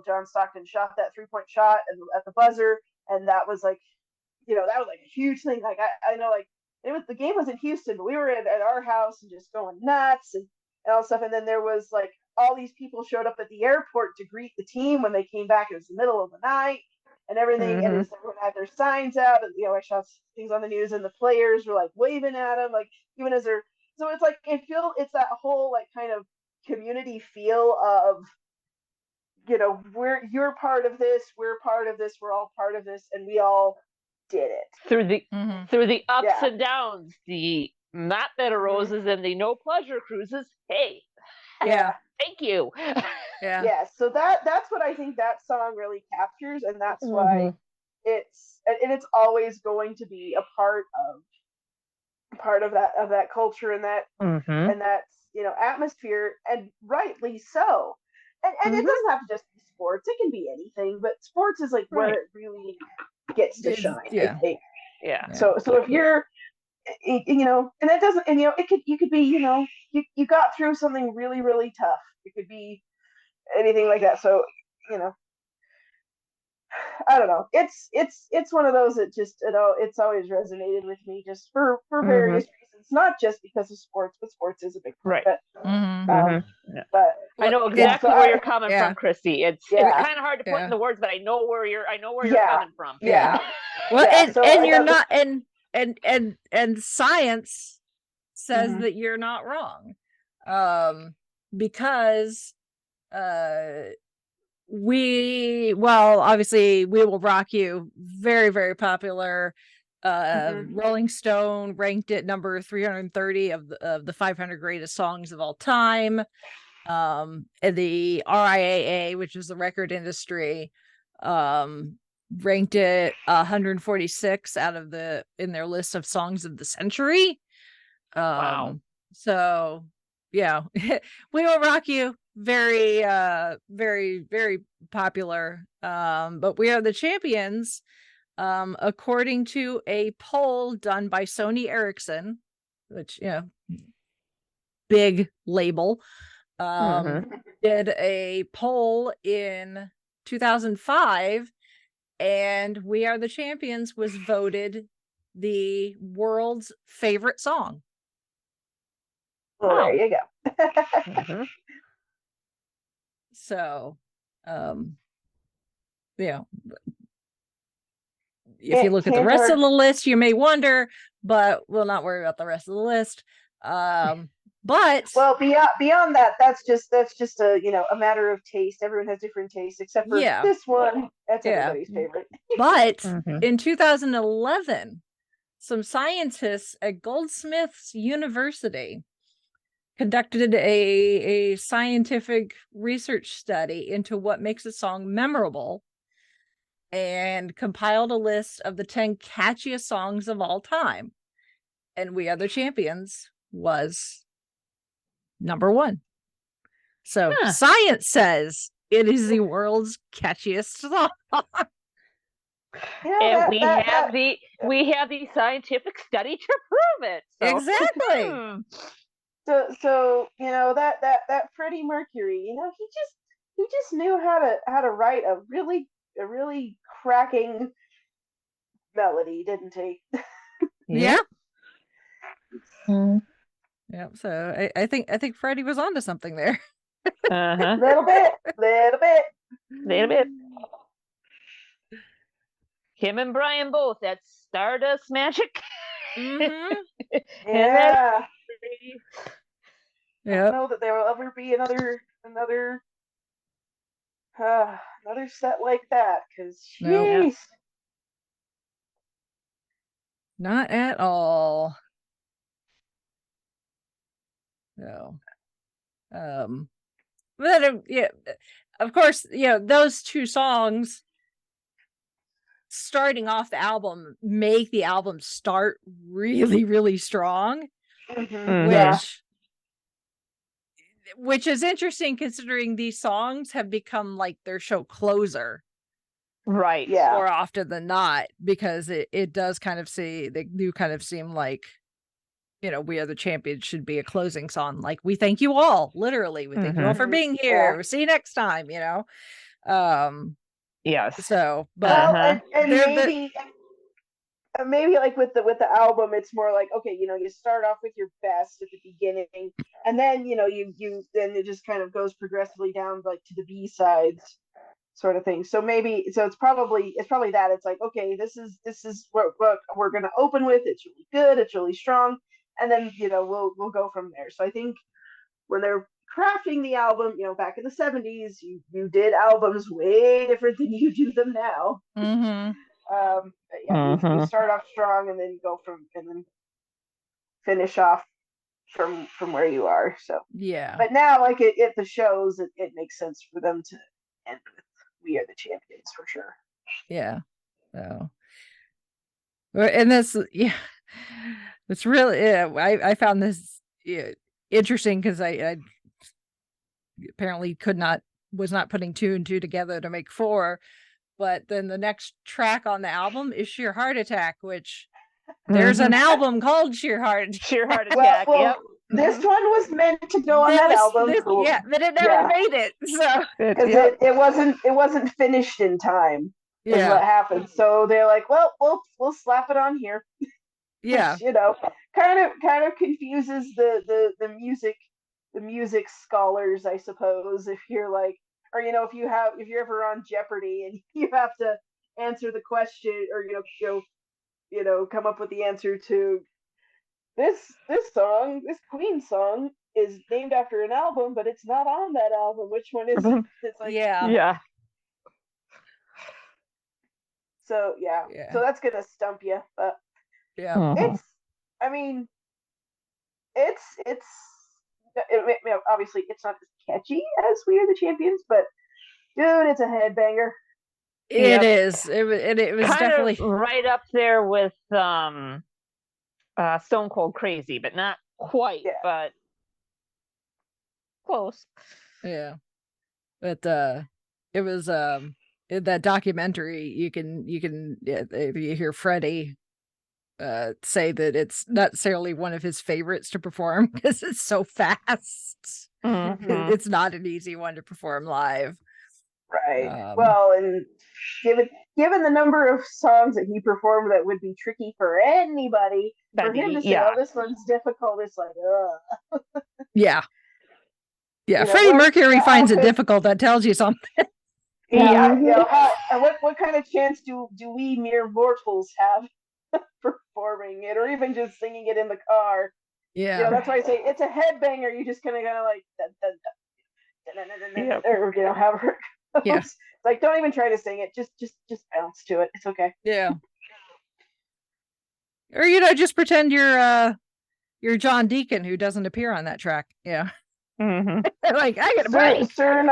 John Stockton shot that 3-point shot at the buzzer, and that was like that was like a huge thing. Like I know, like the game was in Houston, but we were at our house and just going nuts and all stuff. And then there was like all these people showed up at the airport to greet the team when they came back. It was the middle of the night and everything, and everyone had their signs out. And I saw things on the news, and the players were like waving at them, like even as they're. So it's like it's that whole like kind of community feel of you're part of this, we're part of this, we're all part of this, and we all did it through the ups and downs, the not bed of roses and the no pleasure cruises. Hey, thank you. So that's what I think that song really captures, and that's why it's always going to be a part of that culture and that and that atmosphere, and rightly so. And it doesn't have to just be sports, it can be anything, but sports is like where it really gets to shine. I think. So if you're and that doesn't, and you could be you got through something really, really tough. It could be anything like that. So I don't know. It's one of those that just it's always resonated with me, just for various reasons. Not just because of sports, but sports is a big part. But, but I know exactly where you're coming from, Christy. It's kind of hard to put in the words, but I know where you're coming from. Well, and you're not, and science says that you're not wrong, because obviously We Will Rock You, very, very popular. Rolling Stone ranked it number 330 of the 500 greatest songs of all time. And the RIAA, which is the record industry, ranked it 146 in their list of songs of the century. Wow. So We Will Rock You, very very, very popular. But We Are the Champions, according to a poll done by Sony Ericsson, which big label, did a poll in 2005, and We Are the Champions was voted the world's favorite song. Well, there you go. So if you look at the rest of the list, you may wonder, but we'll not worry about the rest of the list. But beyond that, that's just a matter of taste. Everyone has different tastes, except for this one. That's everybody's favorite. But in 2011, some scientists at Goldsmiths University conducted a scientific research study into what makes a song memorable, and compiled a list of the 10 catchiest songs of all time. And We Are the Champions was number 1. So science says it is the world's catchiest song. And we have the scientific study to prove it. So. Exactly. So that Freddie Mercury, he just knew how to write a really cracking melody, didn't he? Yeah. Yeah. So I think Freddie was onto something there. Little bit. Him and Brian both. That's Stardust Magic. Yeah. I don't know that there will ever be another set like that, because jeez. Not at all. So, but yeah, of course, those two songs starting off the album make the album start really, really strong, which is interesting considering these songs have become like their show closer. Right. Yeah. More often than not, because it does kind of they do kind of seem like, We Are the Champions should be a closing song. Like, we thank you all, literally. We thank you all for being here. We'll see you next time, Yes. So, but well, and maybe like with the album, it's more like, okay, you start off with your best at the beginning, and then then it just kind of goes progressively down like to the B-sides sort of thing. So it's probably that it's like, okay, this is what we're gonna open with. It's really good, it's really strong, and then we'll go from there. So I think when they're crafting the album, back in the 70s, you did albums way different than you do them now. You start off strong and then you go and then finish off from where you are. So yeah, but now like it the shows, it makes sense for them to end with We Are the Champions for sure. Yeah. So, and that's it's really I found this interesting because I apparently was not putting 2 and 2 together to make 4. But then the next track on the album is Sheer Heart Attack, which there's an album called Sheer Heart Attack. Sheer Heart Attack. Yep. This one was meant to go on that album. But it never made it. So because it wasn't finished in time. Is what happened. So they're like, well, we'll slap it on here. Yeah. Which, kind of confuses the music scholars, I suppose, if you're like, or if you're ever on Jeopardy and you have to answer the question, or come up with the answer to this song, this Queen song is named after an album, but it's not on that album. Which one is it? It's like, yeah. So so that's gonna stump you, but it's obviously it's not as catchy as We Are the Champions, but dude, it's a headbanger. It is. It was kind definitely of right up there with Stone Cold Crazy, but not quite, but close. Yeah. But it was in that documentary, you can if you hear Freddie say that it's not necessarily one of his favorites to perform because it's so fast. It's not an easy one to perform live. Right. Well, and given the number of songs that he performed, that would be tricky for anybody. For him to say, "Oh, this one's difficult," it's like, ugh. Yeah. Freddie Mercury finds it difficult. That tells you something. What kind of chance do we mere mortals have performing it, or even just singing it in the car? Yeah. That's why I say it's a headbanger. You just kind of like, or however it goes. Yeah. Like, don't even try to sing it. Just bounce to it. It's okay. Yeah. Or just pretend you're John Deacon who doesn't appear on that track. Yeah. Like, I gotta break. Sir,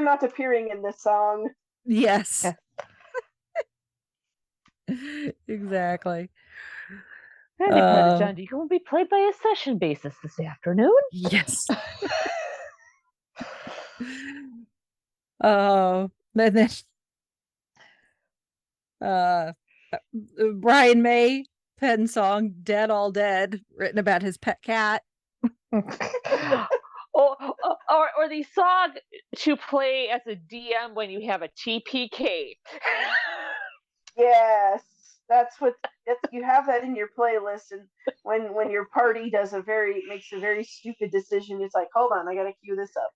not appearing in this song. Yes. Exactly. I think part of John Deacon will be played by a session bassist this afternoon. Yes. And then Brian May pen song "Dead All Dead," written about his pet cat. or the song to play as a DM when you have a TPK. Yes, you have that in your playlist, and when your party makes a very stupid decision, it's like, hold on, I gotta cue this up.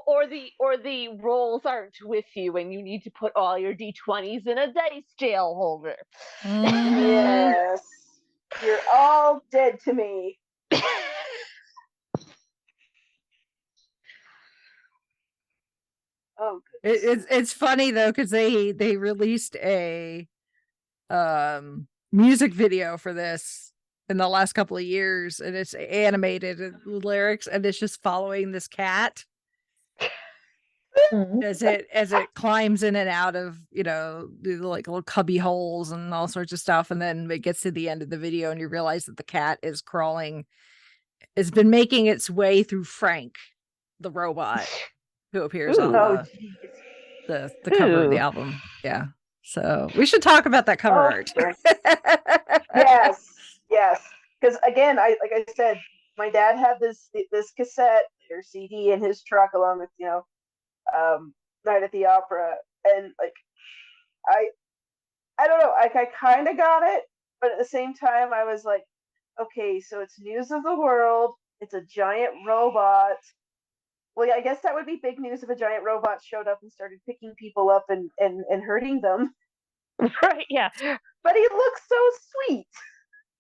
Or the rolls aren't with you and you need to put all your D20s in a dice jail holder. Yes, you're all dead to me. Oh, it's funny though because they released a music video for this in the last couple of years, and it's animated lyrics, and it's just following this cat as it climbs in and out of, you know, the like little cubby holes and all sorts of stuff, and then it gets to the end of the video and you realize that the cat is crawling, it's been making its way through Frank, the robot, who appears on the cover of the album. Yeah. So we should talk about that cover art. Yes. Because again, like I said, my dad had this cassette or CD in his truck along with, you know, Night at the Opera, and like I don't know, like I kind of got it, but at the same time I was like, okay, so it's news of the world, it's a giant robot. Well, yeah, I guess that would be big news if a giant robot showed up and started picking people up and hurting them. Right, yeah. But he looks so sweet.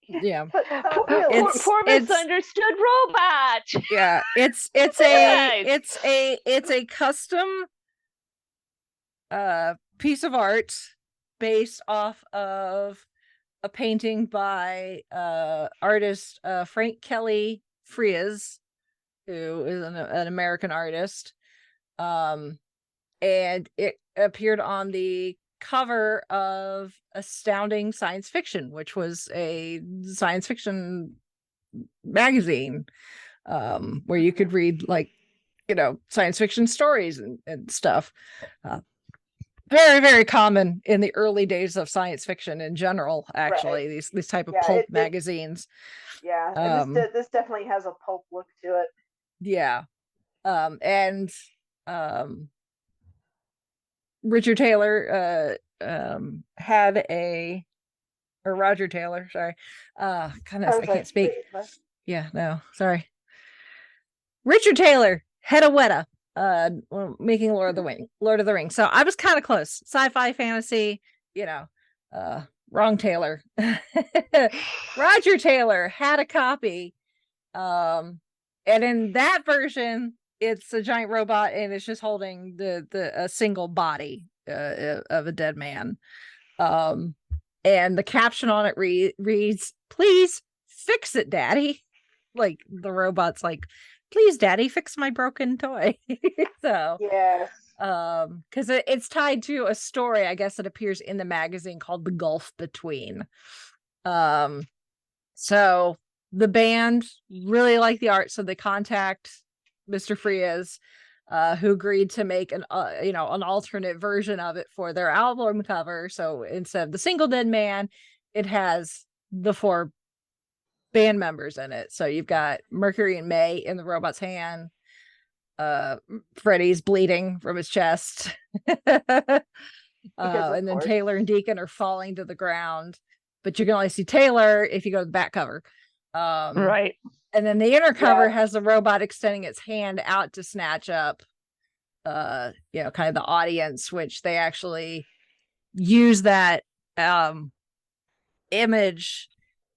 Yeah. Poor misunderstood robot. Yeah, it's a custom piece of art based off of a painting by artist Frank Kelly Frias, who is an American artist, and it appeared on the cover of Astounding Science Fiction, which was a science fiction magazine where you could read, like, you know, science fiction stories and stuff. Very, very common in the early days of science fiction in general, actually. Right. These type of pulp magazines. Yeah, and this definitely has a pulp look to it. Yeah. Richard Taylor had or Roger Taylor, sorry. I can't speak. Yeah, no, sorry. Richard Taylor had a Weta making Lord of the Rings. So I was kind of close. Sci-fi, fantasy, you know, wrong Taylor. Roger Taylor had a copy. And in that version, it's a giant robot and it's just holding a single body of a dead man. And the caption on it reads, "Please fix it, Daddy." Like the robot's like, "Please, Daddy, fix my broken toy." So yes, because it's tied to a story, I guess, that appears in the magazine called "The Gulf Between." So the band really liked the art, so they contact Mr. Frias, who agreed to make an alternate version of it for their album cover. So instead of the single dead man, it has the 4 band members in it. So you've got Mercury and May in the robot's hand. Freddie's bleeding from his chest. And then Taylor and Deacon are falling to the ground. But you can only see Taylor if you go to the back cover. Right. And then the inner cover has the robot extending its hand out to snatch up, kind of the audience, which they actually use that image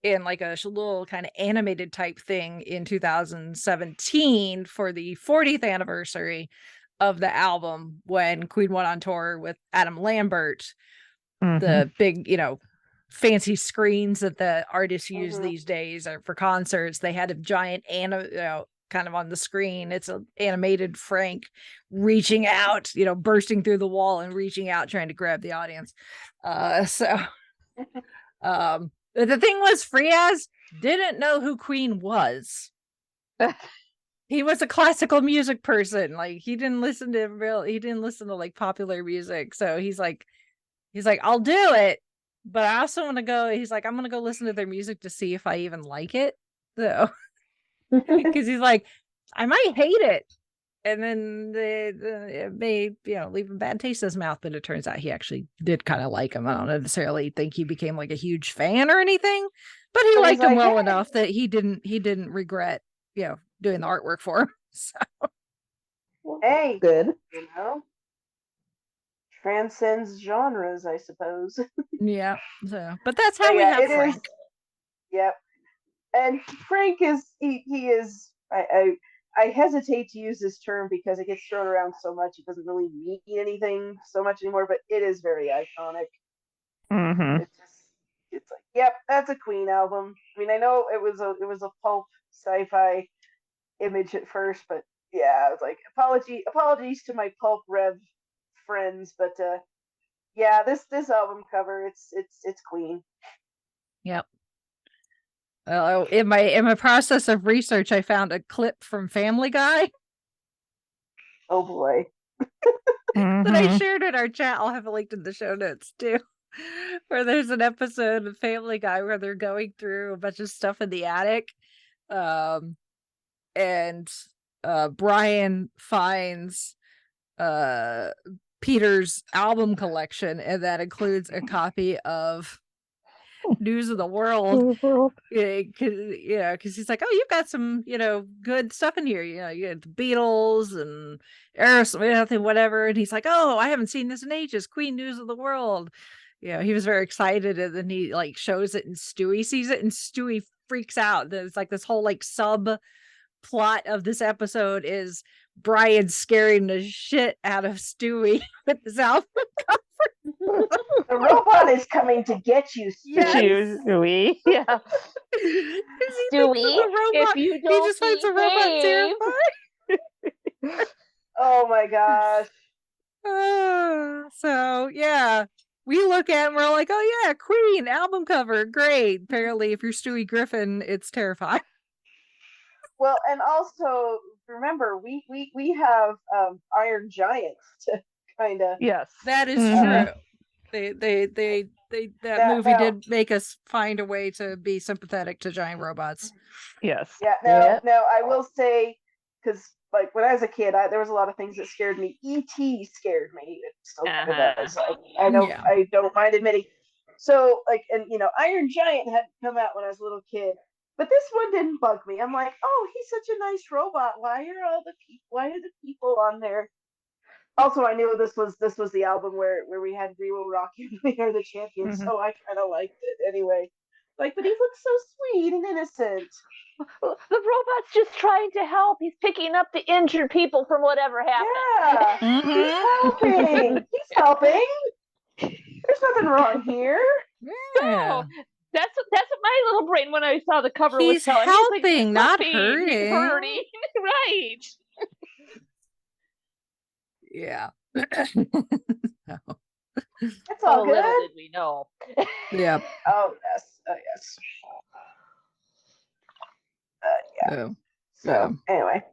in like a little kind of animated type thing in 2017 for the 40th anniversary of the album, when Queen went on tour with Adam Lambert. The big, fancy screens that the artists use these days for concerts. They had a giant kind of on the screen. It's an animated Frank reaching out, bursting through the wall and reaching out, trying to grab the audience. The thing was, Frias didn't know who Queen was. He was a classical music person. Like, he didn't listen to like popular music. So he's like, I'll do it. But I also want to go, he's like, I'm going to go listen to their music to see if I even like it. So, because he's like, I might hate it. And then it may, leave a bad taste in his mouth. But it turns out he actually did kind of like him. I don't necessarily think he became like a huge fan or anything, but he liked him well enough that he didn't regret, doing the artwork for him. So, hey, good. Transcends genres, I suppose. Yeah. So, but that's how we have Frank. Yep. And Frank is he is I hesitate to use this term because it gets thrown around so much. It doesn't really mean anything so much anymore, but it is very iconic. it's like, yep, that's a Queen album. I mean, I know it was a pulp sci-fi image at first, but yeah, I was like, apologies to my pulp rev friends, but yeah, this album cover, it's Queen. Yep. In my process of research, I found a clip from Family Guy Oh boy. that I shared in our chat. I'll have it linked in the show notes too. Where there's an episode of Family Guy where they're going through a bunch of stuff in the attic. And Brian finds Peter's album collection, and that includes a copy of News of the World. Because he's like, oh, you've got some, good stuff in here. You got the Beatles and Aerosmith and whatever. And he's like, oh, I haven't seen this in ages. Queen News of the World. He was very excited, and then he shows it, and Stewie sees it, and Stewie freaks out. There's like this whole sub plot of this episode is Brian scaring the shit out of Stewie with this album cover. The robot is coming to get you, Stewie. Yes. Stewie. Yeah. Stewie, if you don't, he just finds a robot terrifying. Oh my gosh. So yeah, we look at it and we're like, oh yeah, Queen album cover, great. Apparently, if you're Stewie Griffin, it's terrifying. Well, and also remember, we have Iron Giants to kind of. Yes, that is true. That movie did make us find a way to be sympathetic to giant robots. Yes. Yeah. Now I will say, because when I was a kid, there was a lot of things that scared me. E.T. scared me. It still kind of does. I don't mind admitting. So Iron Giant had come out when I was a little kid. But this one didn't bug me. I'm like, oh, he's such a nice robot. Why are the people on there? Also, I knew this was the album where we had We Will Rock You, We Are the Champions, so I kind of liked it anyway. But he looks so sweet and innocent. The robot's just trying to help. He's picking up the injured people from whatever happened. Yeah, he's helping. He's helping. There's nothing wrong here. Yeah. No. That's what my little brain, when I saw the cover, he's was telling helping, me. He's not hurting. Right. Yeah. No. It's all good. Little did we know. Yeah. Oh yes. Yeah. So anyway.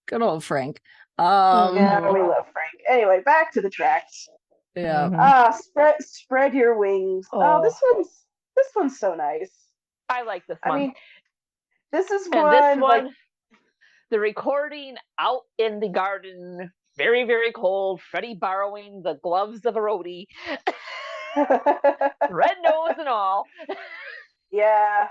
Good old Frank. Yeah, we love Frank. Anyway, back to the tracks. Yeah. Spread your wings. Oh, this one's so nice. I like this one. I mean, this is one. The recording out in the garden, very, very cold. Freddie borrowing the gloves of a roadie, red nose and all. Yeah.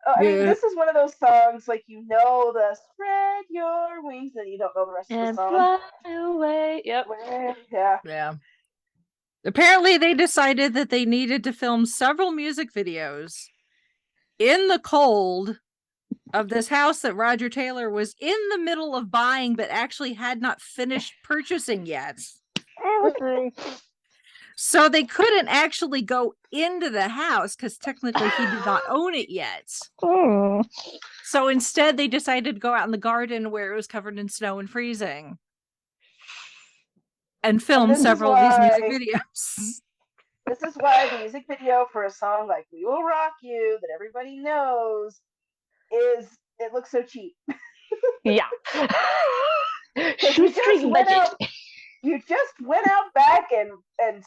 I mean, this is one of those songs the spread your wings, and you don't know the rest of the song. Fly away. Yep. Yeah. Apparently, they decided that they needed to film several music videos in the cold of this house that Roger Taylor was in the middle of buying, but actually had not finished purchasing yet. So they couldn't actually go into the house because technically he did not own it yet. So instead, they decided to go out in the garden where it was covered in snow and freezing and film several of these music videos. This is why the music video for a song like We Will Rock You, that everybody knows, it looks so cheap. Yeah. You just went out back and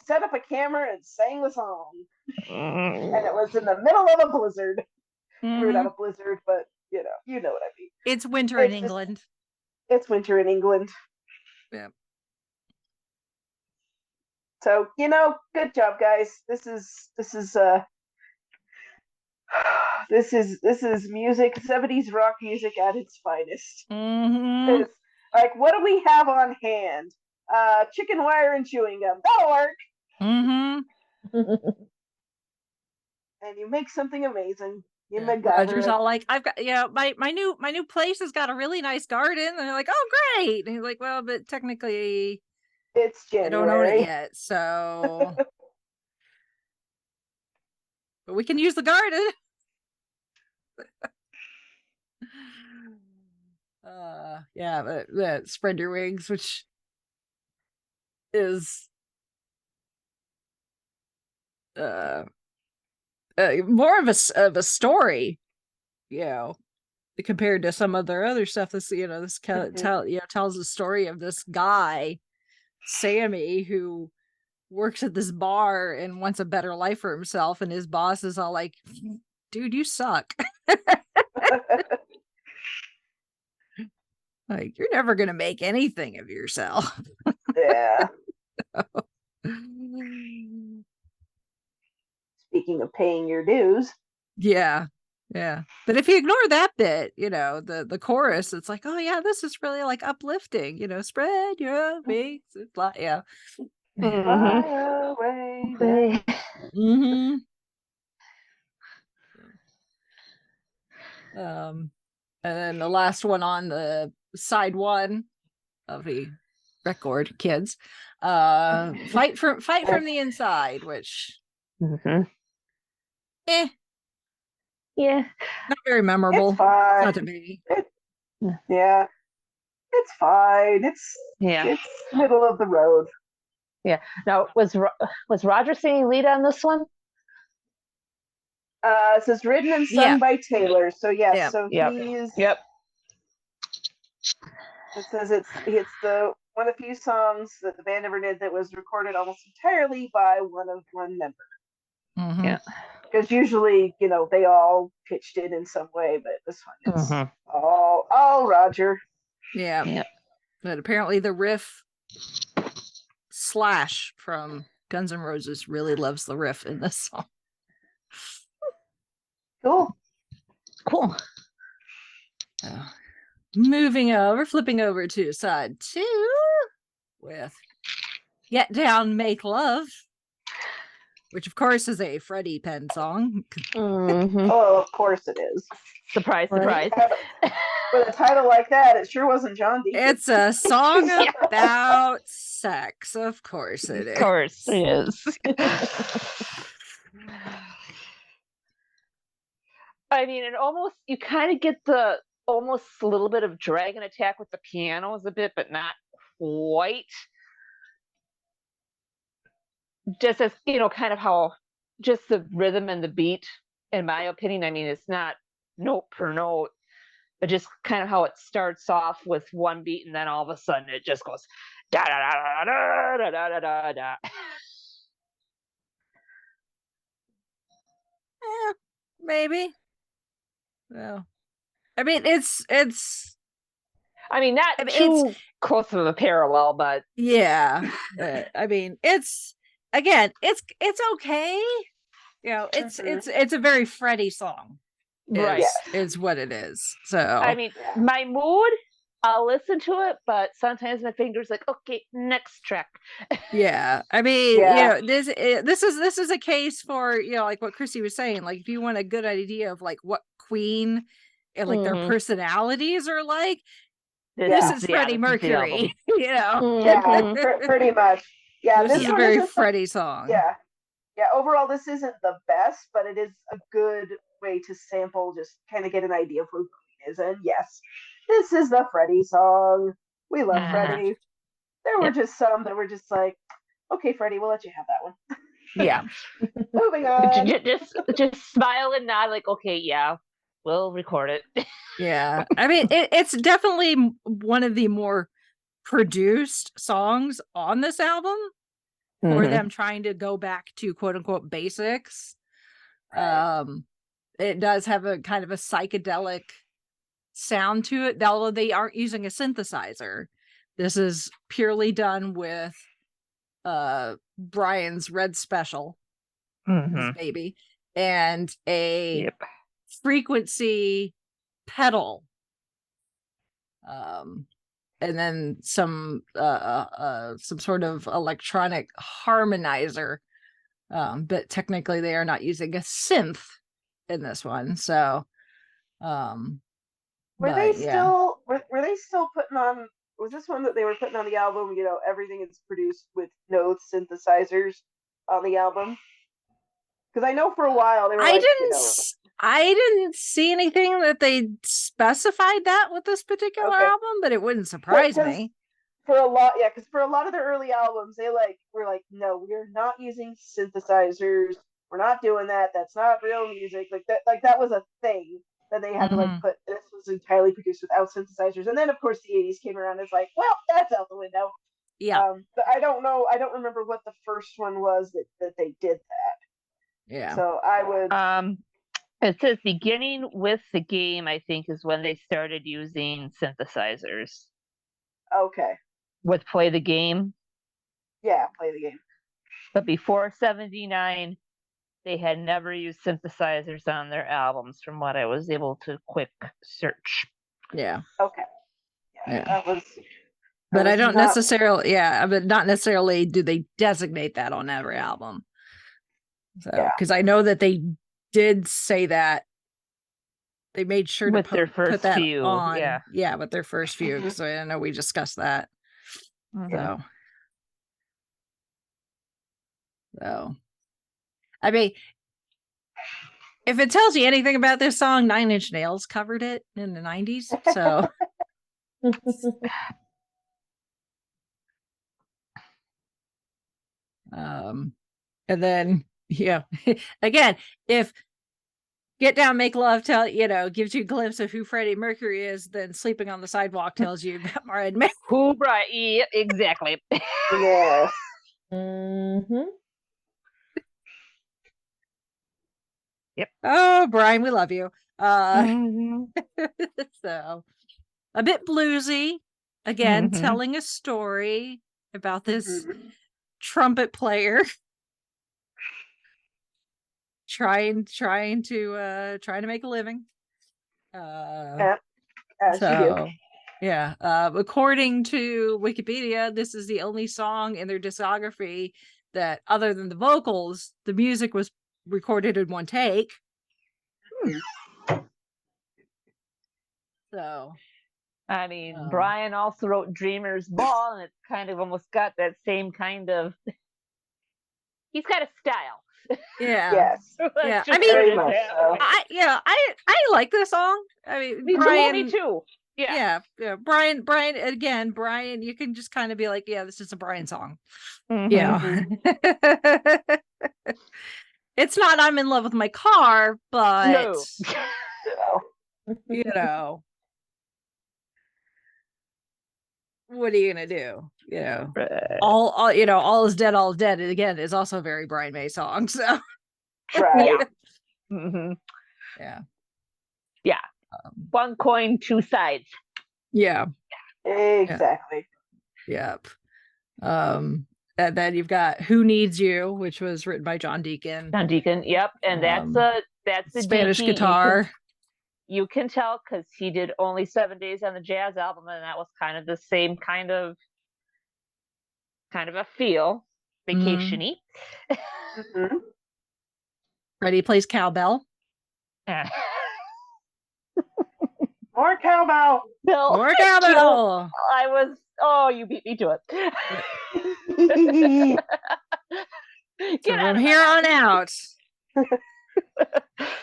set up a camera and sang the song. And it was in the middle of a blizzard. We're not a blizzard, but you know what I mean. It's winter in England. It's winter in England. Yeah. So, good job, guys. This is music, 70s rock music at its finest. Mm-hmm. What do we have on hand? Chicken wire and chewing gum. That'll work. Mm-hmm. And you make something amazing. Roger's all like, I've got my new place has got a really nice garden. And they're like, oh great. And he's like, well, but technically it's January. I don't own it yet, so but we can use the garden. But the Spread Your Wings, which is more of a story, compared to some of their other stuff. This tells the story of this guy, Sammy, who works at this bar and wants a better life for himself, and his boss is all like, dude, you suck. Like, you're never gonna make anything of yourself. Yeah. Speaking of paying your dues. Yeah. But if you ignore that bit, the chorus, it's like, oh yeah, this is really like uplifting, spread your wings. It's like, yeah. Fly away. And then the last one on the side one of the record, kids, fight from the inside, which yeah, not very memorable. It's fine. Not to me. Yeah, it's fine. It's middle of the road. Yeah. Now, was Roger singing lead on this one? It says written and sung by Taylor. So yes, yeah. so he's. Yep. It says it's the one of the few songs that the band ever did that was recorded almost entirely by one member. Mm-hmm. Yeah. Because usually, they all pitched in some way, but this one is all Roger. Yeah. But apparently the riff Slash from Guns N' Roses really loves the riff in this song. Cool. Flipping over to side 2 with Get Down, Make Love, which of course is a Freddie Penn song. Oh, of course it is. Surprise. With a title like that, it sure wasn't John D. It's a song about sex. Of course it is. Of course it is. I mean, you kind of get the almost a little bit of dragon attack with the pianos a bit, but not quite. Just as, kind of how just the rhythm and the beat, in my opinion, I mean, it's not note per note, but just kind of how it starts off with one beat and then all of a sudden it just goes da da da da da da da da da. Yeah, maybe. Well, I mean, it's. I mean, not too close of a parallel, but yeah. I mean, it's okay. It's a very Freddie song. Right. Is what it is. So I mean, my mood, I'll listen to it, but sometimes my fingers like, okay, next track. Yeah, I mean, this is a case for like what Chrissy was saying. Like, if you want a good idea of like what Queen and like their personalities are like, this is Freddie Mercury. Pretty much. Yeah, this is a very Freddie song. Yeah. Overall, this isn't the best, but it is a good way to sample, just kind of get an idea of who Queen is. And yes, this is the Freddie song. We love Freddie. There were just some that were just like, okay, Freddie, we'll let you have that one. Yeah. Moving on. Just smile and nod, like, okay, yeah, we'll record it. Yeah, I mean, it's definitely one of the more produced songs on this album. For them trying to go back to quote unquote basics. It does have a kind of a psychedelic sound to it, although they aren't using a synthesizer. This is purely done with Brian's Red Special, his baby, and a frequency pedal. And then some sort of electronic harmonizer, but technically they are not using a synth in this one. So, were they still putting on? Was this one that they were putting on the album? Everything is produced with no synthesizers on the album. Because I know for a while they were I didn't see anything that they specified that with this particular album, but it wouldn't surprise me. For a lot of their early albums, they were like, no, we're not using synthesizers. We're not doing that. That's not real music. That was a thing that they had to put. This was entirely produced without synthesizers. And then of course the 80s came around. It's like, well, that's out the window. Yeah. But I don't know. I don't remember what the first one was that they did that. Yeah. So I would. It says beginning with the game, I think, is when they started using synthesizers. Okay. With Play the Game. Yeah, Play the Game. But before 79, they had never used synthesizers on their albums, from what I was able to quick search. Yeah. Okay. Yeah. That was. But I don't necessarily, but not necessarily do they designate that on every album. So, because I know that they did say that they made sure with to their first put that few, on. Yeah, with their first few. So I know we discussed that. So, I mean, if it tells you anything about this song, Nine Inch Nails covered it in the 90s. So. And then again, if Get Down, Make Love gives you a glimpse of who Freddie Mercury is, then Sleeping on the Sidewalk tells you about Brian May. Who Brian? Yeah, exactly. Yes. Yep. Oh, Brian, we love you. So a bit bluesy, again, telling a story about this trumpet player trying to make a living. According to Wikipedia, this is the only song in their discography that, other than the vocals, the music was recorded in one take. So, I mean, Brian also wrote Dreamer's Ball, and it's kind of almost got that same kind of. He's got a style. Yeah. Yes. Yeah. I mean, I like this song. I mean, Brian. Me too. Yeah. Brian, again, Brian, you can just kind of be like, yeah, this is a Brian song. Yeah. It's not I'm in love with my car, but what are you gonna do? All is dead, all is dead. And again, is also a very Brian May song. So right. Yeah. One coin, two sides. Yeah. Exactly. Yep. And then you've got Who Needs You, which was written by John Deacon. Yep. And that's the Spanish DP. guitar. You can tell because he did only 7 days on the jazz album, and that was kind of the same kind of a feel, vacation-y. Freddie plays cowbell. More cowbell. More cowbell. You beat me to it. From here on out,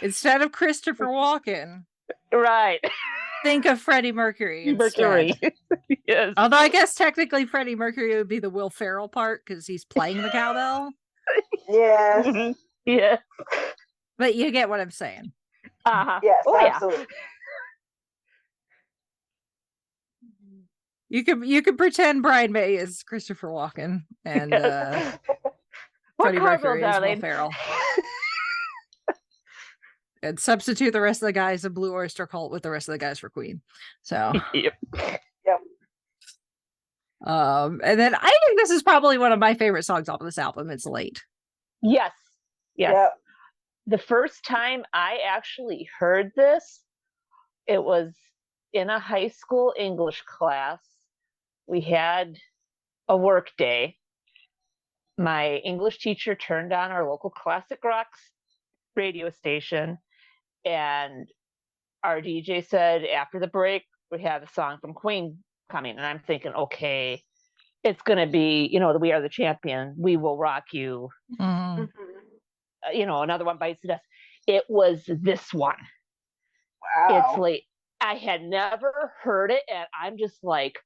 instead of Christopher Walken, right? Think of Freddie Mercury. Yes. Although I guess technically Freddie Mercury would be the Will Ferrell part because he's playing the cowbell. Yes. Yeah. But you get what I'm saying. Yes, absolutely. You could pretend Brian May is Christopher Walken and Freddie Mercury is Will Ferrell. And substitute the rest of the guys of Blue Oyster Cult with the rest of the guys for Queen. So Yep. And then I think this is probably one of my favorite songs off of this album. It's Late. Yes. Yep. The first time I actually heard this, it was in a high school English class. We had a work day. My English teacher turned on our local classic rock radio station, and our DJ said, after the break, we have a song from Queen coming. And I'm thinking, okay, it's going to be, the We Are the Champion, We Will Rock You. another one bites the dust. It was this one. Wow. It's like I had never heard it, and I'm just like,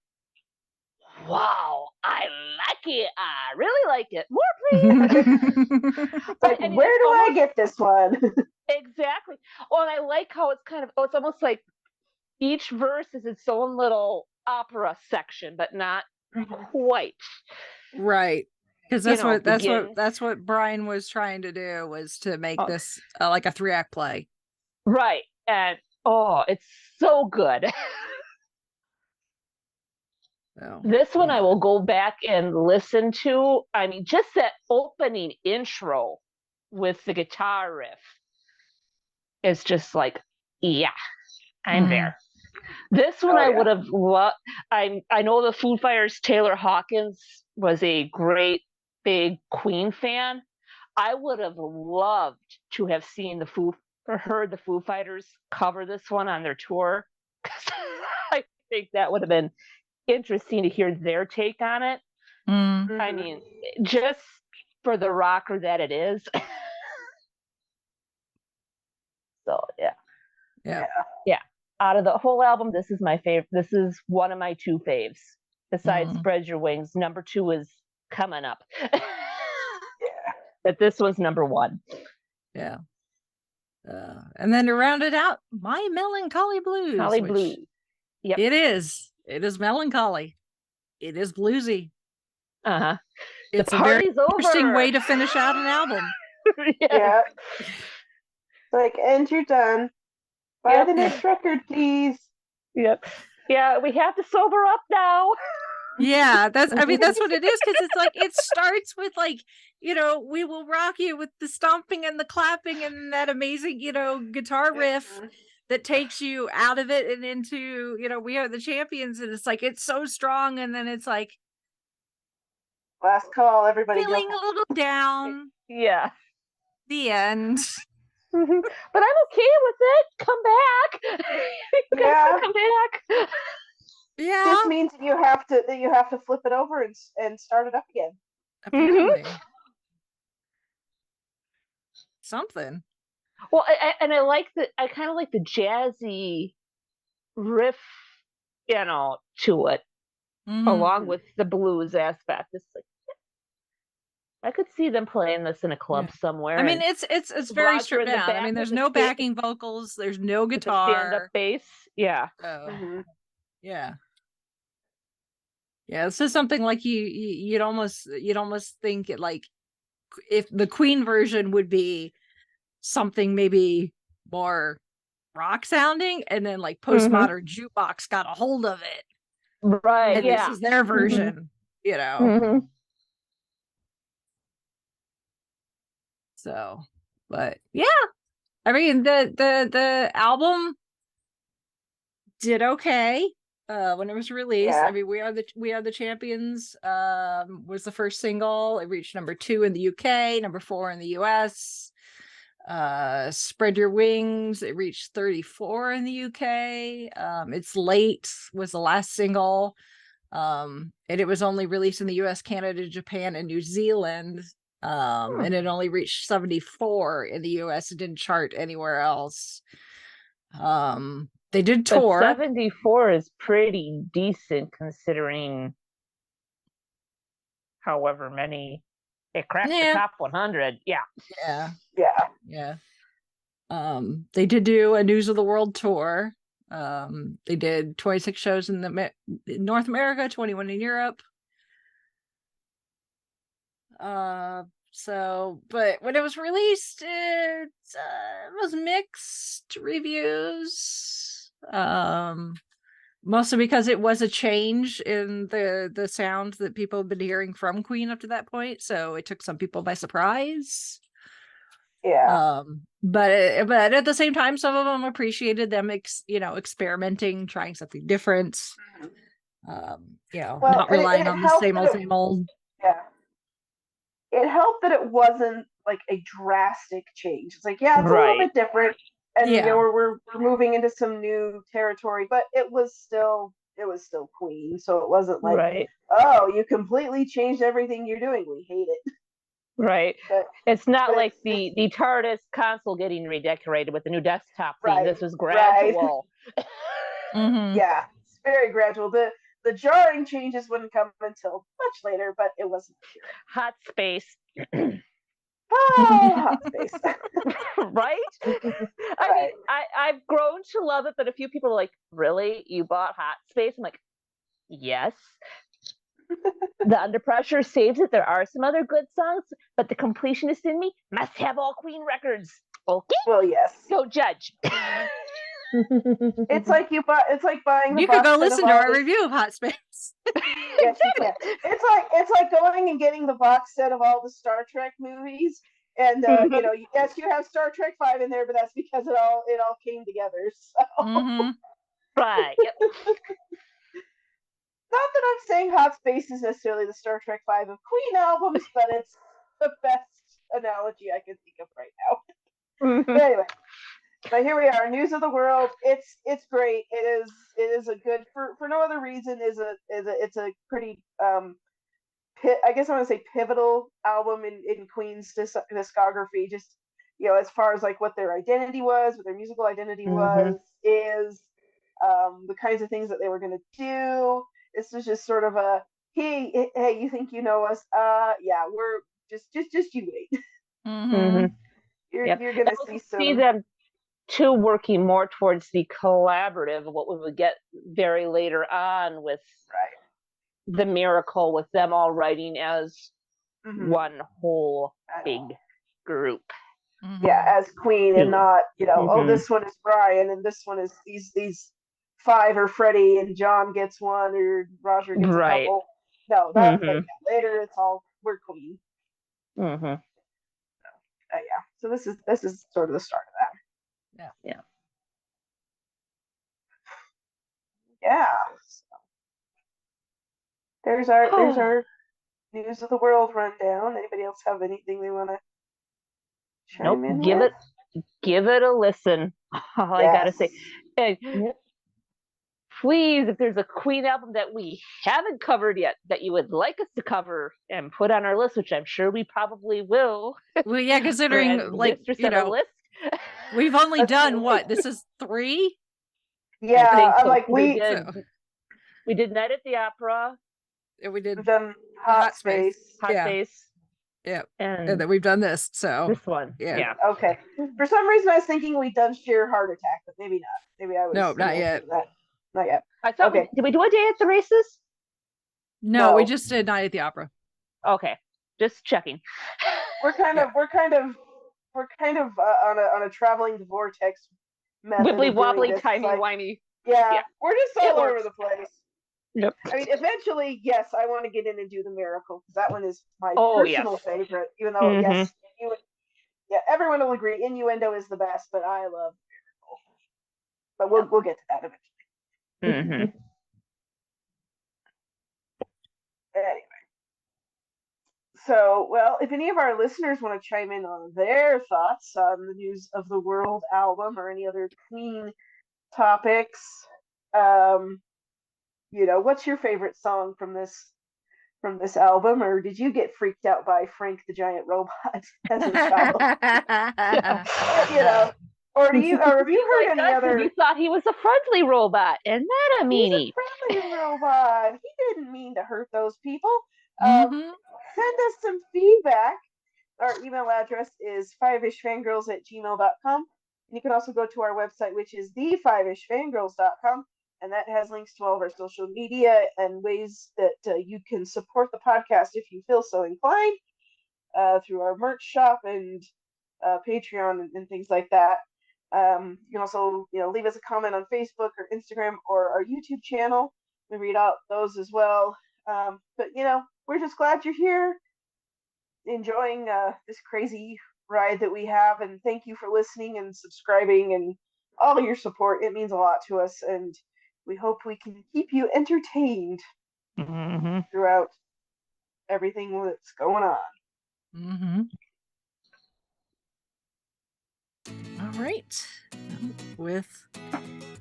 wow, I like it. I really like it. More, please. Like, where do I get this one? Exactly. Oh, and I like how it's it's almost like each verse is its own little opera section, but not quite. Right. Because that's what Brian was trying to do, was to make this like a 3-act play. Right. And it's so good. This one I will go back and listen to. I mean, just that opening intro with the guitar riff is just like, yeah, I'm there. This one I would have loved. I know the Foo Fighters' Taylor Hawkins was a great big Queen fan. I would have loved to have seen heard the Foo Fighters cover this one on their tour. I think that would have been interesting to hear their take on it. I mean, just for the rocker that it is. So yeah. Out of the whole album, this is my favorite. This is one of my 2 faves. Besides Spread Your Wings, number 2 is coming up. But this one's number 1. Yeah. And then to round it out, My Melancholy Blues. Blues. Yep. It is melancholy. It is bluesy. It's a very interesting way to finish out an album. Yeah. Like, and you're done. Buy the next record, please. Yep. Yeah, we have to sober up now. Yeah, that's what it is, because it's like it starts with like, We Will Rock You with the stomping and the clapping and that amazing, guitar riff that takes you out of it and into, We Are the Champions, and it's like it's so strong, and then it's like last call, everybody feeling a little down. Yeah. The end. But I'm okay with it. Come back. You guys come back. Yeah. This means that you have to flip it over and start it up again. Apparently. Something. Well, I kind of like the jazzy riff, to it, along with the blues aspect. It's like, I could see them playing this in a club somewhere. I mean, it's very stripped down. I mean, there's no backing vocals. There's no guitar. Stand-up bass. Yeah. Yeah. Yeah. This is something like you'd almost think it, like, if the Queen version would be something maybe more rock sounding, and then like Postmodern Jukebox got a hold of it. Right. And this is their version, So, but yeah, I mean, the album did okay when it was released. I mean, We Are the Champions was the first single. It reached number 2 in the UK, number 4 in the US. Spread Your Wings, it reached 34 in the UK. It's Late was the last single, and it was only released in the US, Canada, Japan, and New Zealand. And it only reached 74 in the US. It didn't chart anywhere else. They did tour. But 74 is pretty decent considering however many it cracked the top 100. Yeah. They did do a News of the World tour. They did 26 shows in North America, 21 in Europe. But when it was released, it was mixed reviews. Mostly because it was a change in the sound that people have been hearing from Queen up to that point, so it took some people by surprise. Yeah. But at the same time, some of them appreciated them, experimenting, trying something different. Not relying on the same old. Yeah. It helped that it wasn't like a drastic change. It's like, it's a little bit different, and we're moving into some new territory, but it was still Queen, so it wasn't like, oh, you completely changed everything you're doing. We hate it. Right. But, it's not but like it's, the TARDIS console getting redecorated with the new desktop thing. Right, This was right. gradual. Yeah, it's very gradual. The jarring changes wouldn't come until much later, but it wasn't sure. Hot space. Oh, hot space. Right? I mean, I've grown to love it, but a few people are like, really? You bought hot space? I'm like, yes. The Under Pressure saves it. There are some other good songs, but the completionist in me must have all Queen records. Okay? Well, yes. Don't judge. It's like buying the You could box go set listen of to all our the... review of Hot Space. Yes, you can. It's like going and getting the box set of all the Star Trek movies, and you know, yes, you have Star Trek 5 in there, but that's because it all came together. So. Right. Yep. Not that I'm saying Hot Space is necessarily the Star Trek 5 of Queen albums, but it's the best analogy I can think of right now. But anyway, but here we are, news of the world. It's great. It is a good for no other reason it's a pretty I guess I want to say pivotal album in Queen's discography. Just, you know, as far as like what their identity was, what their musical identity is the kinds of things that they were going to do. This was just sort of a hey, you think you know us? Yeah, we're just you wait. You're gonna see them too working more towards the collaborative of what we would get very later on with the Miracle, with them all writing as one whole big group. Yeah, as Queen, and not, you know, oh, this one is Brian and this one is these 5 are Freddie and John gets one or Roger gets a couple. No, that's later. It's all we're Queen. Yeah. So this is sort of the start of that. Yeah. So there's our news of the world rundown. Anybody else have anything they want to chime in with? Give it a listen. All I gotta say. Hey, please, if there's a Queen album that we haven't covered yet that you would like us to cover and put on our list, which I'm sure we probably will. Well, yeah, considering like, you know, list. We've only done what? This is 3? Yeah, I'm like we did Night at the Opera. And we did done Hot Space. Hot Space. Yeah. And then we've done this. So this one. Yeah. Okay. For some reason I was thinking we'd done Sheer Heart Attack, but maybe not. Maybe I was No, not yet. Not yet. I thought did we do a Day at the Races? No, we just did Night at the Opera. Okay. Just checking. We're kind of on a traveling vortex method. Wibbly wobbly, timey wimey. Yeah, we're just all over the place. Yep. I mean, eventually, yes, I want to get in and do the Miracle, because that one is my personal favorite. Even though, yes, everyone will agree Innuendo is the best, but I love Miracle. But we'll get to that eventually. Anyway. So, well, if any of our listeners want to chime in on their thoughts on the News of the World album or any other Queen topics, you know, what's your favorite song from this album, or did you get freaked out by Frank the Giant Robot as a child? You know, or have you heard any other? You thought he was a friendly robot, and not a meanie. He's a friendly robot. He didn't mean to hurt those people. Send us some feedback. Our email address is fiveishfangirls@gmail.com. And you can also go to our website, which is the5ishfangirls.com. And that has links to all of our social media and ways that you can support the podcast if you feel so inclined, through our merch shop and Patreon and things like that. You can also, you know, leave us a comment on Facebook or Instagram or our YouTube channel. We read out those as well. But, you know, we're just glad you're here, enjoying this crazy ride that we have. And thank you for listening and subscribing and all your support. It means a lot to us. And we hope we can keep you entertained throughout everything that's going on. All right. With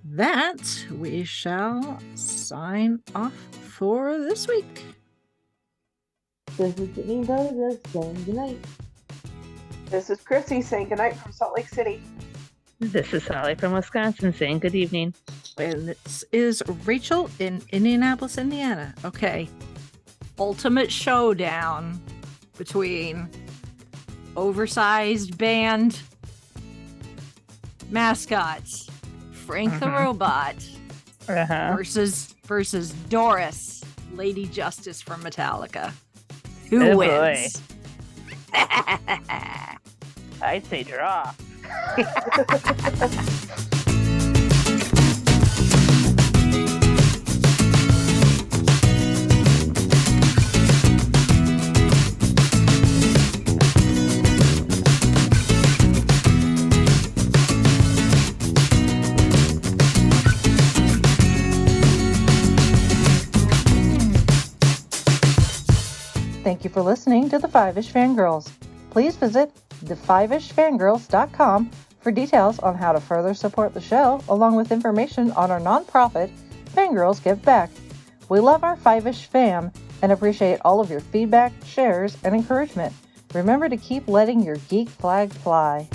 that, we shall sign off for this week. This is Sydney Douglas saying goodnight. This is Chrissy saying goodnight from Salt Lake City. This is Sally from Wisconsin saying good evening. And this is Rachel in Indianapolis, Indiana. Okay. Ultimate showdown between oversized band mascots, Frank the Robot, versus Doris, Lady Justice from Metallica. Who wins? I'd say draw. Thank you for listening to the Fiveish Fangirls. Please visit thefiveishfangirls.com for details on how to further support the show, along with information on our nonprofit, Fangirls Give Back. We love our Fiveish fam and appreciate all of your feedback, shares, and encouragement. Remember to keep letting your geek flag fly.